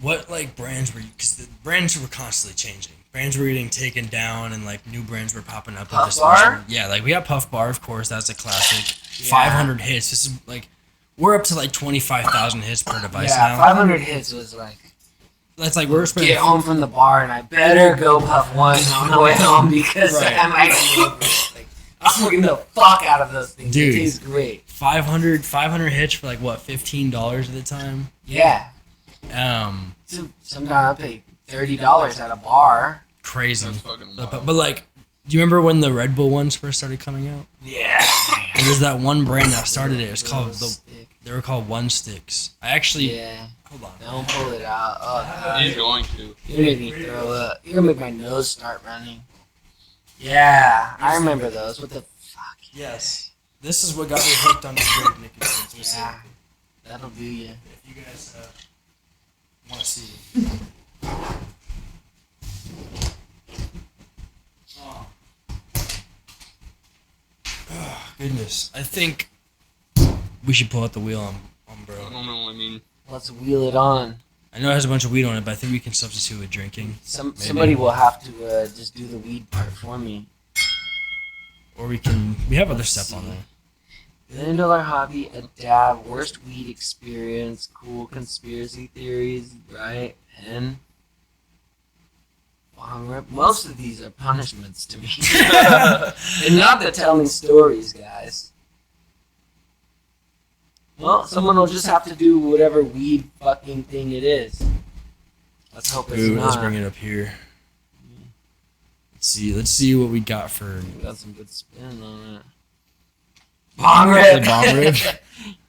What like brands were you, because the brands were constantly changing. Brands were getting taken down and like new brands were popping up. Puff Bar? Yeah, like we got Puff Bar, of course, that's a classic. Yeah. 500 hits. This is like we're up to like 25,000 hits per device Yeah, now. 500 hits was like, That's like we're spending get home from the bar and I better go puff one on the way home because Right. I'm like, I'm smoking the fuck out of those things. Dude. It tastes great. 500 hits for like what, $15 at the time. Yeah. So Sometimes I pay $30 at a bar. crazy. That's fucking But, wild. but like, do you remember when the Red Bull ones first started coming out? Yeah. There was that one brand that started it. It's called Stick. they were called One Sticks. I actually Yeah. hold on. Don't pull it out. Oh, He's going to. you made me throw up. You're gonna make my nose start running. Yeah, I remember those. What the fuck? Yes, this is what got me hooked on the great nicotine. Yeah, that'll do you. If you guys want to see. Oh, goodness. I think we should pull out the wheel on I bro. don't know. I mean, Let's wheel it on. I know it has a bunch of weed on it, but I think we can substitute with drinking. Somebody will have to just do the weed part for me. Or we have other stuff on there. $1 hobby, a dab, worst weed experience, cool conspiracy theories, right? And most of these are punishments to me. And not the telling stories, guys. Well, someone will just have to do whatever weed fucking thing it is. Let's hope it's Ooh, not. let's bring it up here. Let's see what we got for We got some good spin on it. Bong rip. the bomb rib.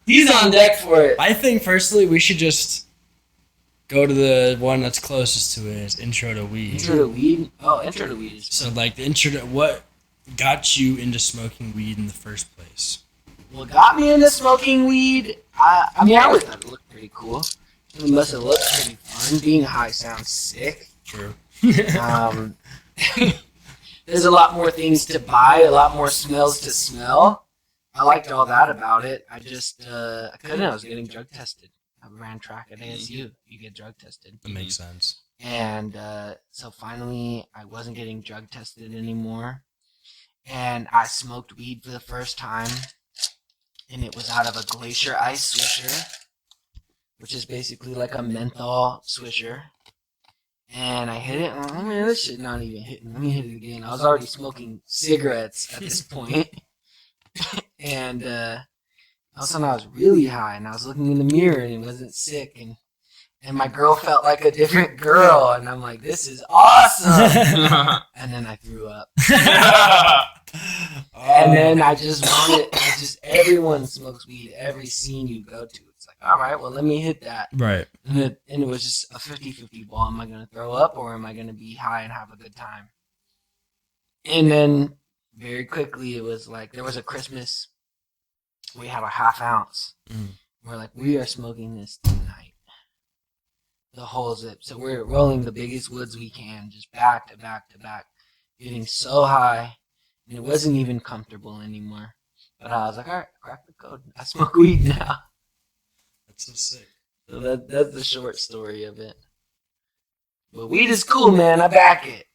He's on deck for it. I think personally we should just go to the one that's closest to it. It's intro to weed. Intro to weed? Oh, intro to weed is So like the intro to what got you into smoking weed in the first place? what got me into smoking weed. I mean, I always thought it looked pretty cool. It must have looked pretty fun. Being high sounds sick. True. There's a lot more things to buy, a lot more smells to smell. I liked all that about it. I just, I couldn't. I was getting drug tested. I ran track at ASU. You get drug tested. That makes sense. And so finally, I wasn't getting drug tested anymore. And I smoked weed for the first time. And it was out of a Glacier Ice Swisher, which is basically like a menthol swisher. And I hit it. And I'm like, oh, man, this shit not even hitting. Let me hit it again. I was already smoking cigarettes at this point. And all of a sudden I was really high. And I was looking in the mirror and it wasn't sick. And my girl felt like a different girl. And I'm like, this is awesome. And then I threw up. And then I just wanted, everyone smokes weed. Every scene you go to. It's like, all right, well, let me hit that. Right. And it was just a 50-50 ball. Am I going to throw up or am I going to be high and have a good time? And then very quickly it was like, there was a Christmas. We had a half ounce. We're like, we are smoking this tonight. The whole zip. So we're rolling the biggest woods we can, just back to back to back, getting so high, and it wasn't even comfortable anymore. But I was like, all right, crack the code. I smoke weed now. That's so sick. So that's the short story of it. But weed is cool, man. I back it.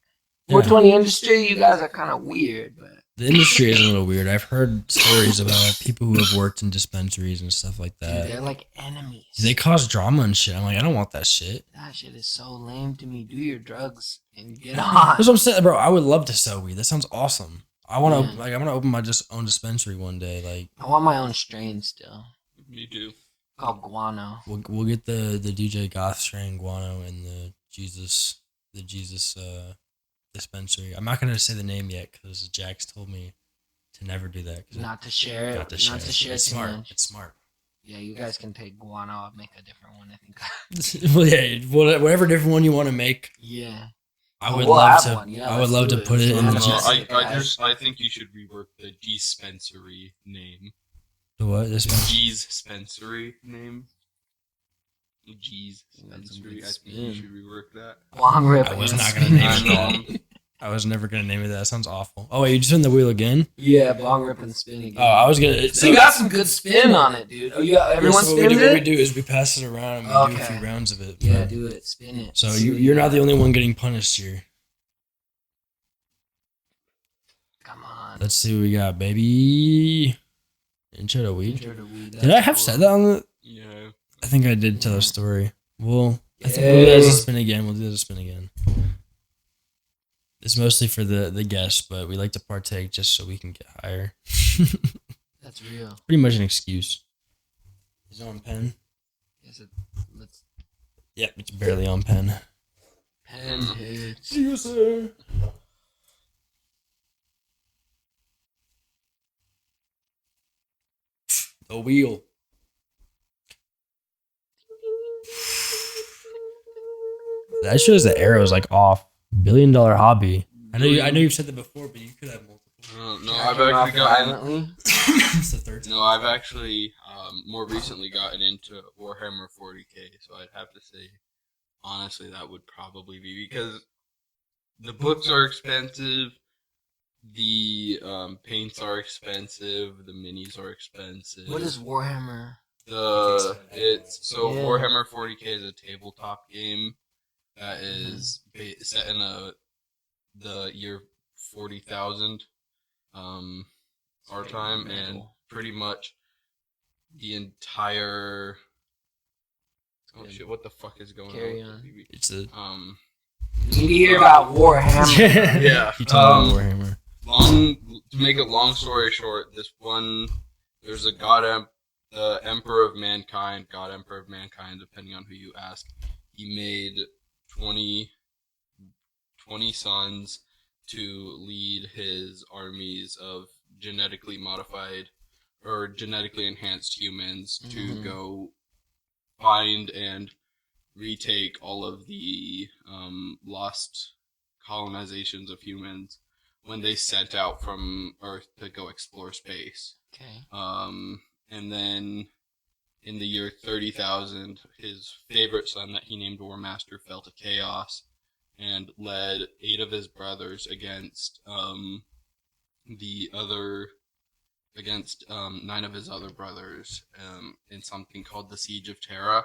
420 industry, you guys are kind of weird, but the industry is a little weird. I've heard stories about people who have worked in dispensaries and stuff like that. dude, they're like enemies. They cause drama and shit. I'm like, I don't want that shit. That shit is so lame to me. Do your drugs and get on. That's what I'm saying, bro. I would love to sell weed. That sounds awesome. I want to I'm gonna open my own dispensary one day. Like, I want my own strain still. Me too. Called guano. We'll get the DJ Goth strain guano and the Jesus dispensary. I'm not gonna say the name yet because Jax told me to never do that. Not to share it. Not to share It's too smart. much. It's smart. Yeah, you guys can take guano. I'll make a different one. I think. Well, yeah, whatever different one you want to make. Yeah. I would We'll love have to. one. Yeah, I would let's love do to it. put it in No, the. I think you should rework the dispensary name. The what? G's Spencery name. G's Spencery. I think you should rework that. Long rip. I was and not gonna spin. name it that. I was never gonna name it that. Sounds awful. Oh wait, you just spin the wheel again? Yeah, bong rip and spin again. Oh, I was gonna. So you got some good spin on it, dude. Oh, you got everyone so spins what we it. do is we pass it around and we do a Okay. few rounds of it. Yeah, do it. Spin it. So See what you're not got. the only one getting punished here. Come on. Let's see what we got, baby. Intro to weed. Intro to weed. Did I have said that on the? Yeah. I think I did tell a story. Well, I think Yeah. we'll do that as a spin again. We'll do that as a spin again. It's mostly for the guests, but we like to partake just so we can get higher. That's real. Pretty much an excuse. Is it on pen? Yes, let's Yep, it's barely on pen. pen hits. See you, sir. The wheel. That shows the arrow's like off. $1 billion hobby. I know you've said that before, but you could have multiple. No, I've actually gotten. violently. It's the third time. No, I've actually more recently gotten into Warhammer 40k, so I'd have to say, honestly, that would probably be because the books are expensive, the paints are expensive, the minis are expensive. What is Warhammer? So Yeah. Warhammer 40k is a tabletop game that is set in the year 40,000 our time, and pretty much the entire shit, what the fuck is going Carry on? on. With the It's a TV? We need to hear about Warhammer. Yeah. You told me Warhammer. To make a long story short, there's a the Emperor of Mankind, depending on who you ask. He made 20 sons to lead his armies of genetically modified or genetically enhanced humans to go find and retake all of the lost colonizations of humans when they set out from Earth to go explore space. Okay. And then in the year 30,000, his favorite son that he named War Master fell to chaos and led 8 of his brothers against 9 of his other brothers in something called the Siege of Terra,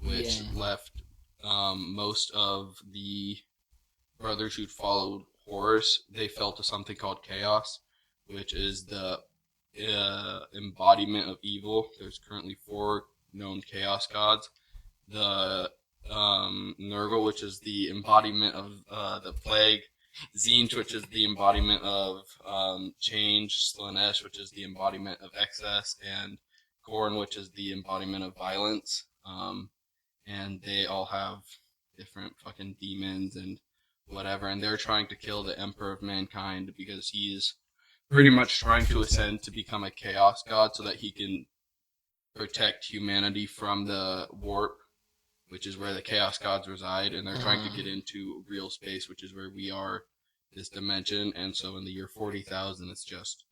which left most of the brothers who'd followed Horus. They fell to something called Chaos, which is the embodiment of evil. There's currently 4 known Chaos gods. The Nurgle, which is the embodiment of the plague, Zinj, which is the embodiment of change, Slanesh, which is the embodiment of excess, and Gorn, which is the embodiment of violence. And they all have different fucking demons and whatever, and they're trying to kill the Emperor of Mankind because he's pretty much trying to ascend to become a chaos god so that he can protect humanity from the warp, which is where the chaos gods reside, and they're trying to get into real space, which is where we are, this dimension. And so in the year 40,000, it's just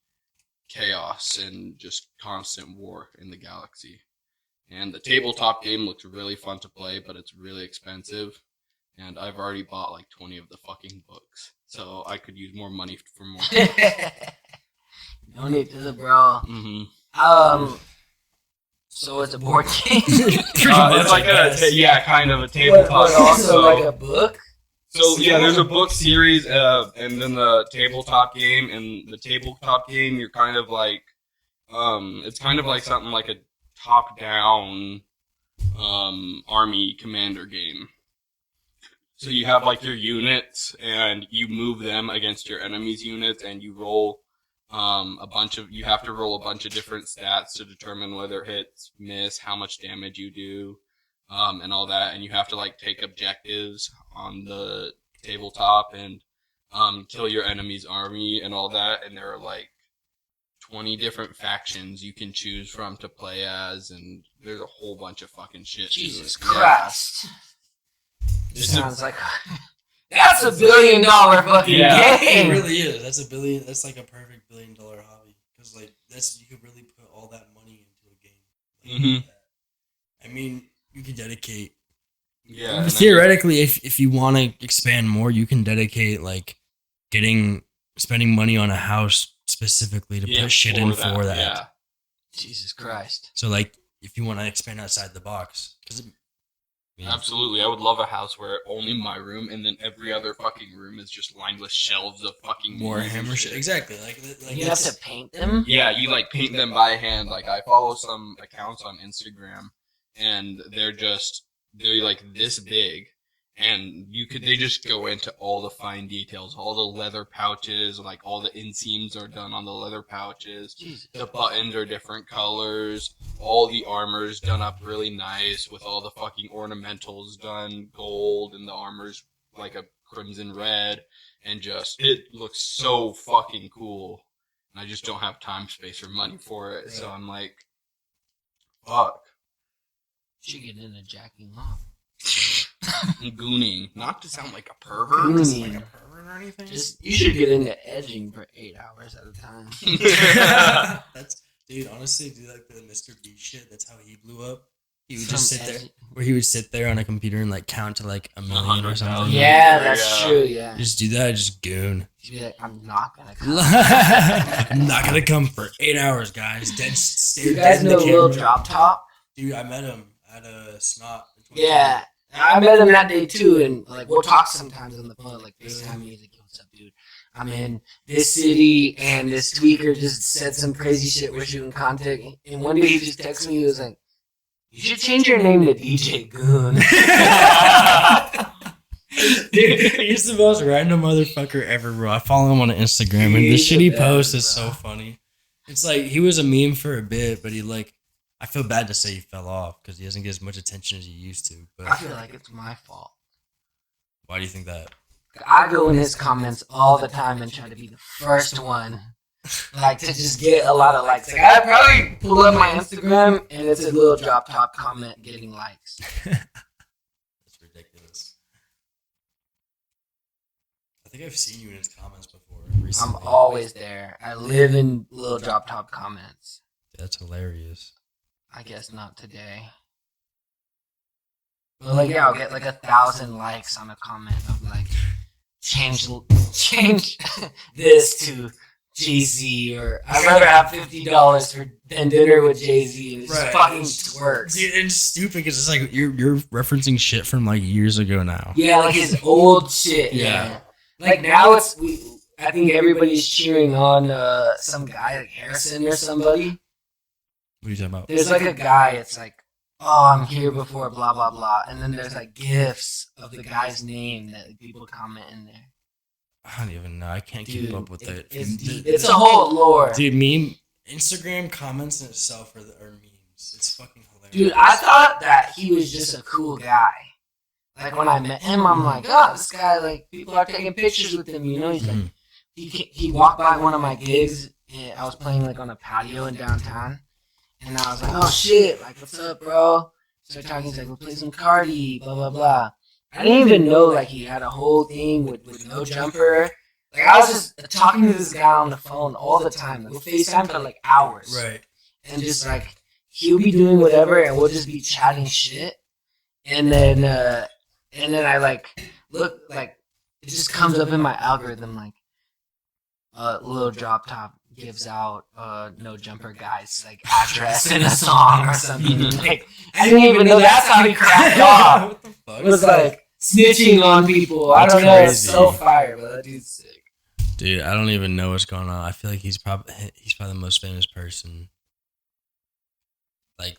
chaos and just constant war in the galaxy. And the tabletop game looks really fun to play, but it's really expensive. And I've already bought like 20 of the fucking books, so I could use more money for more. Donate to the bro. Mm-hmm. So it's a board game. It's like kind of a tabletop. But also like a book. So yeah, there's a book series, and then the tabletop game. And the tabletop game, you're kind of like, it's kind of like something like a top-down, army commander game. So you have like your units, and you move them against your enemy's units, and you roll. You have to roll a bunch of different stats to determine whether hits, miss, how much damage you do, and all that. And you have to like take objectives on the tabletop and kill your enemy's army and all that. And there are like 20 different factions you can choose from to play as, and there's a whole bunch of fucking shit. Jesus Christ! This sounds like that's $1 billion fucking game. It really is. That's like a perfect $1 billion hobby because like you could really put all that money into a game. Like, I mean, you could dedicate. Yeah. Theoretically, if you want to expand more, you can dedicate like spending money on a house specifically to put shit in for that. Yeah. Jesus Christ. So like, if you want to expand outside the box, Absolutely, I would love a house where only my room and then every other fucking room is just lined with shelves of fucking more hammer shit. Exactly, like you have to paint them. Yeah, you like paint them by hand. Like I follow some accounts on Instagram, and they're like this big, and they just go into all the fine details, all the leather pouches, like all the inseams are done on the leather pouches. Jesus. The buttons are different colors. All the armor's done up really nice with all the fucking ornamentals done gold, and the armor's like a crimson red, and it looks so fucking cool. And I just don't have time, space, or money for it, so I'm like, fuck. Should get into jacking off. Gooning. Not to sound like a pervert. Gooning. Like a pervert or anything. You should get into edging for 8 hours at a time. Dude, honestly, like the Mr. Beast shit, that's how he blew up. He would just sit there, where he would sit there on a computer and like count to like 1,000,000 or something. Yeah, that's true. Yeah. Just do that, just goon. He'd be like, I'm not gonna come. I'm not gonna come for 8 hours, guys. You guys know Lil Drop Top? Dude, I met him at a Snot. Yeah, I met him that day too, and like we'll talk sometimes on the phone, like FaceTime. He's like, "What's up, dude? I'm in this city, and this tweaker just said some crazy shit. We're shooting content." And one day he just texted me. He was like, "You should change your name to DJ Goon." Dude, he's the most random motherfucker ever, bro. I follow him on Instagram, and the shit he posts is so funny. It's like he was a meme for a bit, but I feel bad to say he fell off because he doesn't get as much attention as he used to. But I feel like it's my fault. Why do you think that? I go in his comments all the time and try to be the first one, like to just get a lot of likes. Like I probably pull up my Instagram and it's a little drop top comment getting likes. That's ridiculous. I think I've seen you in his comments before recently. I'm always there. I live in little drop top comments. That's hilarious. I guess not today. But like, yeah, I'll get like 1,000 likes on a comment of like, change this to Jay-Z, or I'd rather have $50 for dinner with Jay-Z, and it just fucking twerks. Dude, it's stupid because it's like you're referencing shit from like years ago now. Yeah, like his old shit. Yeah. Like now I think everybody's cheering on some guy like Harrison or somebody. What are you talking about? There's like a guy, it's like oh, I'm here before blah blah blah, and then there's like gifs of the guy's name that people comment in there. I don't even know. I can't keep up with it. It's a whole lore. Dude, Instagram comments in itself are memes. It's fucking hilarious. Dude, I thought that he was just a cool guy. Like when I met him, I'm like, oh, this guy, like people are taking pictures with him. You know, he's like, he walked by one of my gigs. And I was playing like on a patio in downtown, and I was like, oh shit, like what's up, bro? Started talking, he's like, we'll play some Cardi, blah blah blah. I didn't even know like he had a whole thing with no jumper. Like I was just talking to this guy on the phone all the time. We'll FaceTime for like hours. Right. And just like he'll be doing whatever and we'll just be chatting shit. And then I like look like it just comes up in my algorithm like Lil Drop Top gives out no jumper guys like address in a song or something. Like I didn't even know that's how he cracked off. What the fuck? It was like snitching on people. That's I don't know. It's crazy. so fire, but that dude's sick. Dude, I don't even know what's going on. I feel like he's probably the most famous person. Like,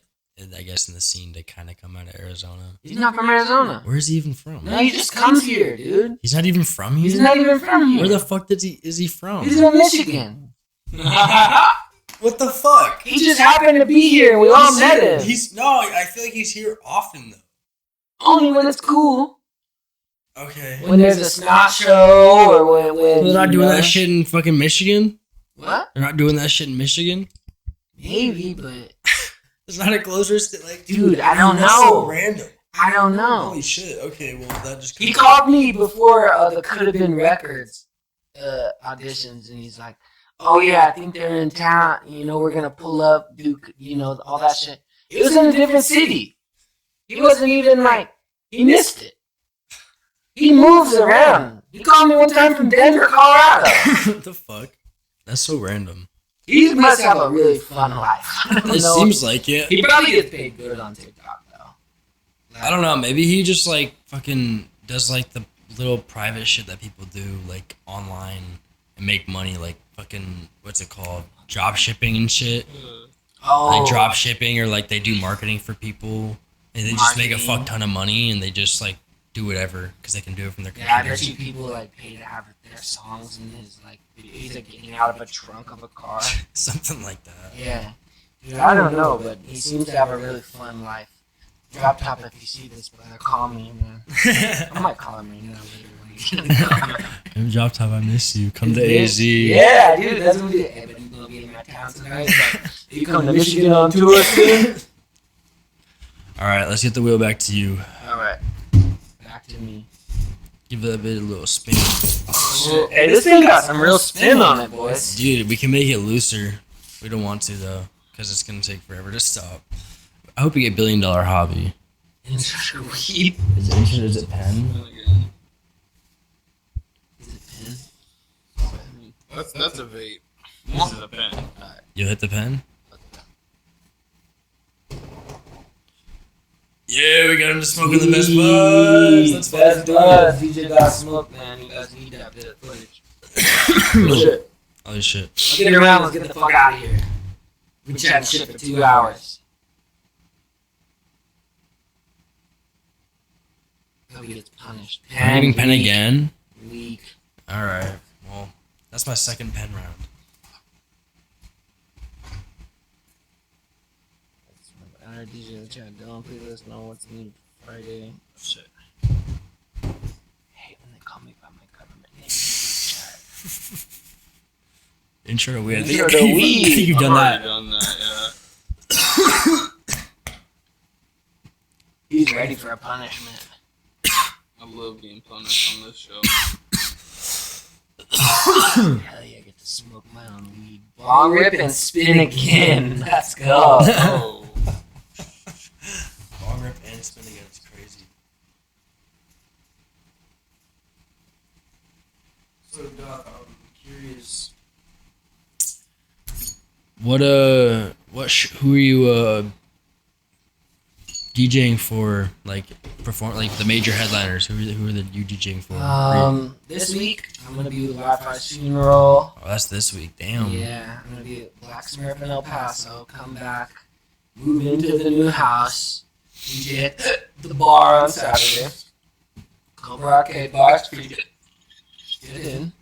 I guess in the scene to kind of come out of Arizona. He's not from Arizona. Where is he even from? No, he just comes here, dude. He's not even from here. He's not even from here. Where the fuck is he from? He's from Michigan. What the fuck? He just happened to be here, and we all met him. I feel like he's here often though. Only when it's cool. Okay. When there's a snot show, or when They're not doing that shit in fucking Michigan. What? They're not doing that shit in Michigan. Maybe, but It's not a closer state. Like, dude, I don't that's know. so random. I don't know. Holy shit. Okay, well that just. He called me before the Could Have Been Records auditions, and he's like, "Oh yeah, I think they're in town. You know, we're gonna pull up, do all that shit." It was in a different city. He wasn't even like he missed it. He moves around. He called me one time from Denver, Colorado. What the fuck? That's so random. He must have a really fun life. I don't It know. seems like it. He probably gets paid good on TikTok though. I don't know. Maybe he just like fucking does like the little private shit that people do like online and make money, like fucking what's it called, drop shipping and shit. Oh, Like drop shipping, or like they do marketing for people and they just make a Marketing. fuck ton of money and they just like do whatever because they can do it from their yeah, I bet computers. you people like pay to have their songs in his like he's like getting out of a trunk of a car. Something like that. Yeah, dude, I don't know, but he seems to have a really fun life. Drop Top, if you see this, brother, call me, man. I might call him now later. Hey, Drop Top, I miss you. Come to AZ. Yeah, dude, that's what we did. Hey, but you gonna be in my town tonight? But you come to Michigan on tour soon? All right, let's get the wheel back to you. All right, back to me. Give that bit a little spin. Hey, this thing got some real spin on it, boys. Dude, we can make it looser. We don't want to though, because it's gonna take forever to stop. I hope you get $1 billion hobby. Sweet. Is it pen? That's a vape. This is a pen. You'll hit the pen? Yeah, we got him to smoking the best buds. Let's Best fucking do buds. DJ got smoke, man. You guys need that bit of footage. it. Shit. Oh shit. Let's get around. Let's get the fuck out of here. We chatting shit for 2 hours. Hope he gets punished. Are you getting pen weak, again? Weak. Alright, well, that's my second pen round. Alright, DJ, chat. Don't playlist. Know what's new Friday. Shit. Hate when they call me by my government name. Chat. Intro to weed. Intro to weed. I think you've done I've that. already done that, yeah. He's ready for a punishment. I love getting punished on this show. Hell yeah, I get to smoke my own weed. Bong rip and spin again. Let's go. Oh. Long rip and spin again. It's crazy. So, Doc, I'm curious. Who are you DJing for? Like like the major headliners. Who are you DJing for? This week I'm gonna be with Wi-Fi's funeral. Oh, that's this week. Damn. Yeah, I'm gonna be at Black Smurf in El Paso. Come back, move into the new house. DJ hit the bar on Saturday. Cobra Arcade bars for you to get in.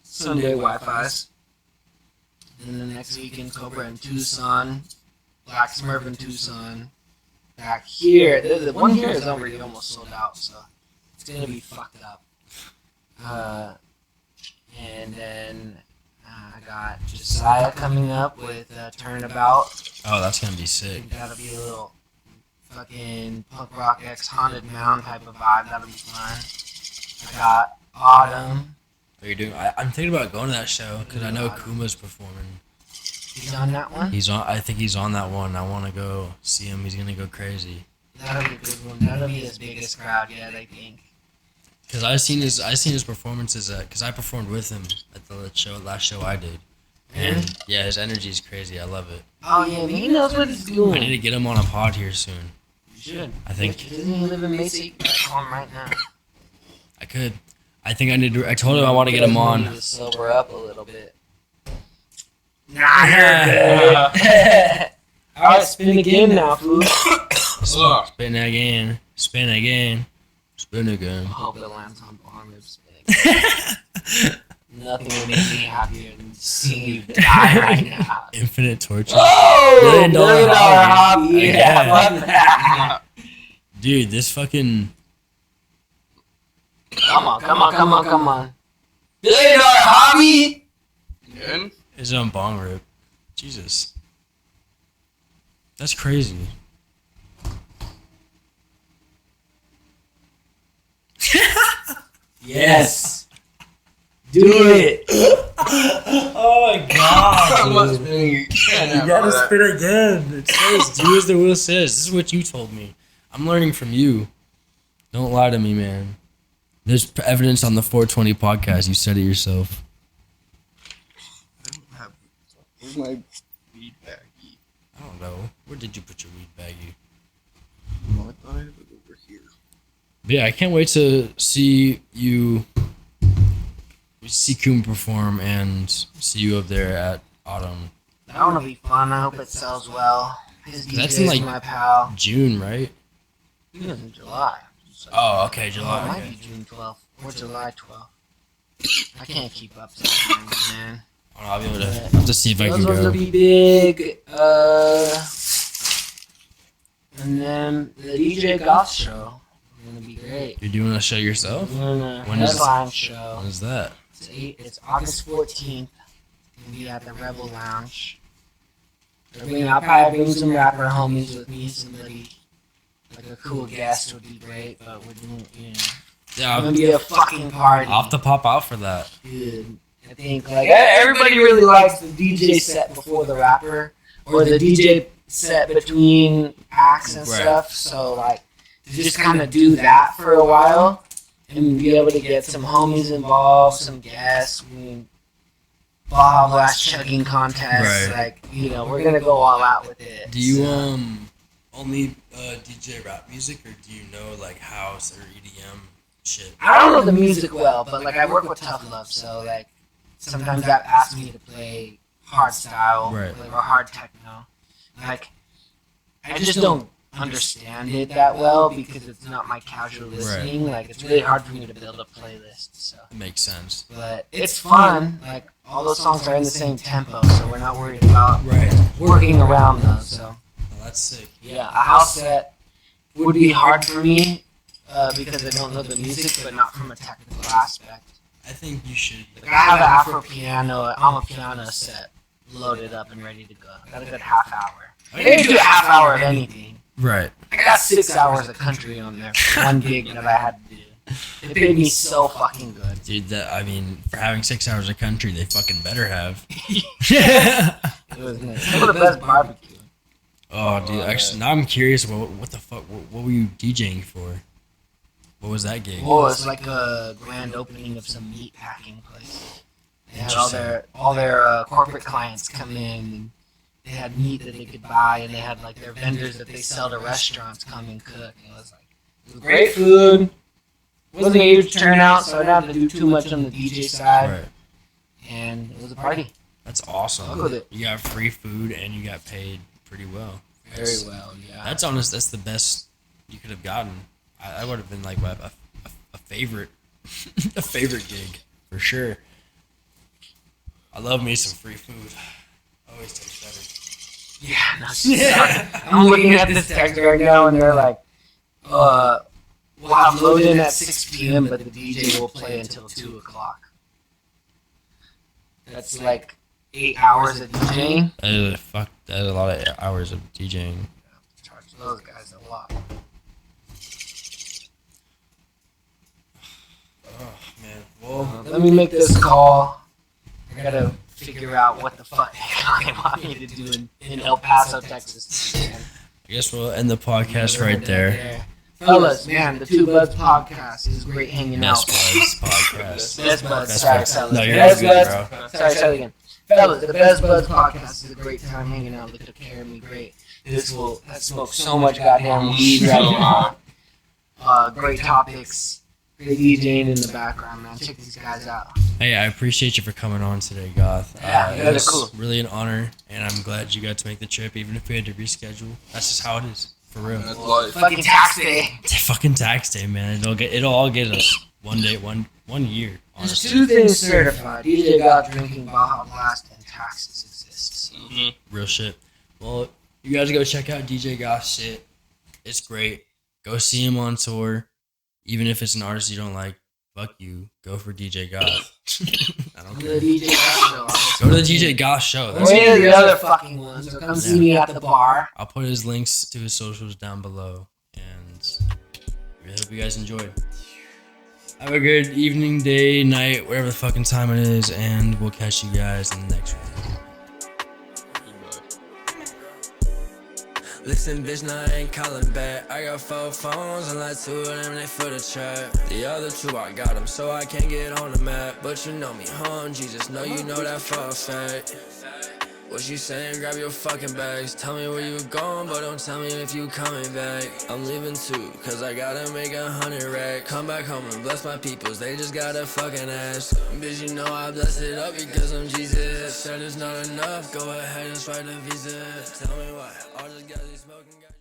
Sunday Wi-Fi's. And then the next weekend, Cobra in Tucson. Black Smurf in Tucson. Back here, the one here is already almost sold out, so it's gonna be fucked up. And then I got Josiah coming up with Turnabout. Oh, that's gonna be sick. That'll be a little fucking punk rock X Haunted Mound type of vibe. That'll be fun. I got Autumn. What are you doing? I'm thinking about going to that show because I know Kuma's performing. He's on that one? He's on. I think he's on that one. I want to go see him. He's gonna go crazy. That'll be a good one. That'll be his biggest crowd yet, I think. Cause I seen his performances cause I performed with him at the last show I did, and yeah, his energy is crazy. I love it. Oh yeah, he knows what he's doing. I need to get him on a pod here soon. You should. I think. Doesn't he live in Mesa? You can call him right now. I could. I think I need to. I told him I want to get him on. To sober up a little bit. Nah, you're good. Alright, spin again now, fool. Spin again. Spin again. Spin again. I hope it lands on Bong Rib spin. Nothing would make me happier than seeing you die right now. Infinite torture. Oh! $1 million hobby. Yeah. Fuck that. Dude, this fucking. Come on. $1 billion hobby? Again? Is on bong rip. Jesus. That's crazy. Yes. Do it. Oh my god. You You gotta spin again. It says, do as the will says. This is what you told me. I'm learning from you. Don't lie to me, man. There's evidence on the 420 podcast. You said it yourself. Where's my weed baggie? I don't know. Where did you put your weed baggie? Oh, I thought I had it over here. But yeah, I can't wait to see you. See Kuma perform and see you up there at Autumn. That one will be fun. I hope it sells well. His That's DJ's in, like, my pal. June, right? He was in July. So Oh, okay, it July. might Okay. be June 12th or July 12th. I can't keep up sometimes, man. I'll be able to. I'll have to see if I Those can ones go. will be big. And then the DJ Goth show is gonna be great. You're doing a show yourself? We're doing a When is- headline show. What is that? It's August 14th. It's gonna be at the Rebel Lounge. I'll probably bring some rapper homies with me. Somebody like a cool guest would be great. But we're doing, Yeah, it's gonna be a fucking party. I'll have to pop out for that. Dude, I think like everybody really likes the DJ set before the rapper or the DJ set between acts and Right. stuff. So like to just kind of do that for a while and be able to get some homies involved, some guests, Baja Blast chugging contests. Right. Like we're gonna go all out with it. Do you So, only DJ rap music, or do you know like house or EDM shit? I don't know the music well, but like I work with Tough Love, so like sometimes that asks me to play hard style Right. or hard techno. Like I just don't understand it that well because it's not my casual listening. Like it's really hard for me to build a playlist. So, It makes sense. but it's fun. Like all those songs are in the same tempo, so we're not worried about Right. working around those. So Oh, that's sick. yeah, a house set would be hard for me because I don't know the music, but not from a technical aspect. I think you should. Like I have an Afro piano, I'm a piano set loaded up and ready to go. I got a good half hour. I can do a half hour of anything. Right. I got 6 hours of country on there for one gig that I had to do. It paid me so fucking good. Dude, for having 6 hours of country, they fucking better have. It was nice. Some of the best barbecue. Oh, dude, actually, now I'm curious. What the fuck? What were you DJing for? What was that gig? Oh, it's like a grand opening of some meat packing place. They had all their corporate clients come in, and they had meat that they could buy, and they had like their vendors that they sell to restaurants come and cook. And it was great food. Wasn't a huge turnout, so I didn't have to do too much on the DJ side, Right. and it was a party. That's awesome. Fuck with it. You got free food and you got paid pretty well. Very well, yeah. That's honest. That's the best you could have gotten. I would have been like a favorite, a favorite gig for sure. I love me some free food. Always tastes better. Yeah, no, I'm looking at this text right now, and they're like, we'll have load in at 6 p.m., but the DJ will play until 2 o'clock. That's like 8 hours of DJing. That is a lot of hours of DJing. Charge those guys a lot. Oh man. Well, Let me make this call. I gotta figure out what the fuck they want me to do in El Paso, Texas. I guess we'll end the podcast right there. Fellas, man, the Two Buds podcast is great hanging out. Best Buds podcast. Best Buds. Best Sorry, Buds. fellas. No, you're Best good, Buds. bro. Sorry, say it again. Fellas, the Best Buds podcast is a great time hanging out. They took care of me great. I smoke so much goddamn weed right now. Great topics. Great DJing in the background, man. Check these guys out. Hey, I appreciate you for coming on today, Goth. Yeah, you guys are it was cool. really an honor, and I'm glad you got to make the trip, even if we had to reschedule. That's just how it is, for real. That's life. Fucking tax day. It's fucking tax day, man. It'll all get us one day, one year. There's Honestly, 2 things certified. DJ got drinking, Baja Blast, and taxes exist. real shit. Well, you guys go check out DJ Goth's shit. It's great. Go see him on tour, even if it's an artist you don't like. Fuck you. Go for DJ Goth. I don't Go to care. the DJ show. Go to the DJ Goth show. Or any of the other fucking ones. Or come see me at the bar. I'll put his links to his socials down below. And I really hope you guys enjoyed. Have a good evening, day, night, whatever the fucking time it is. And we'll catch you guys in the next one. Listen, bitch, now I ain't calling back. I got 4 phones and like 2 of them, they for the trap. The other 2, I got them, so I can't get on the map. But you know me, Jesus, know you know that for a fact. What you saying? Grab your fucking bags. Tell me where you going, but don't tell me if you coming back. I'm leaving too, cause I gotta make 100 racks. Come back home and bless my peoples, they just gotta fucking ask. Bitch, you know I bless it up because I'm Jesus. Said it's not enough, go ahead and swipe the visa. Tell me why, all just got these smoking guys.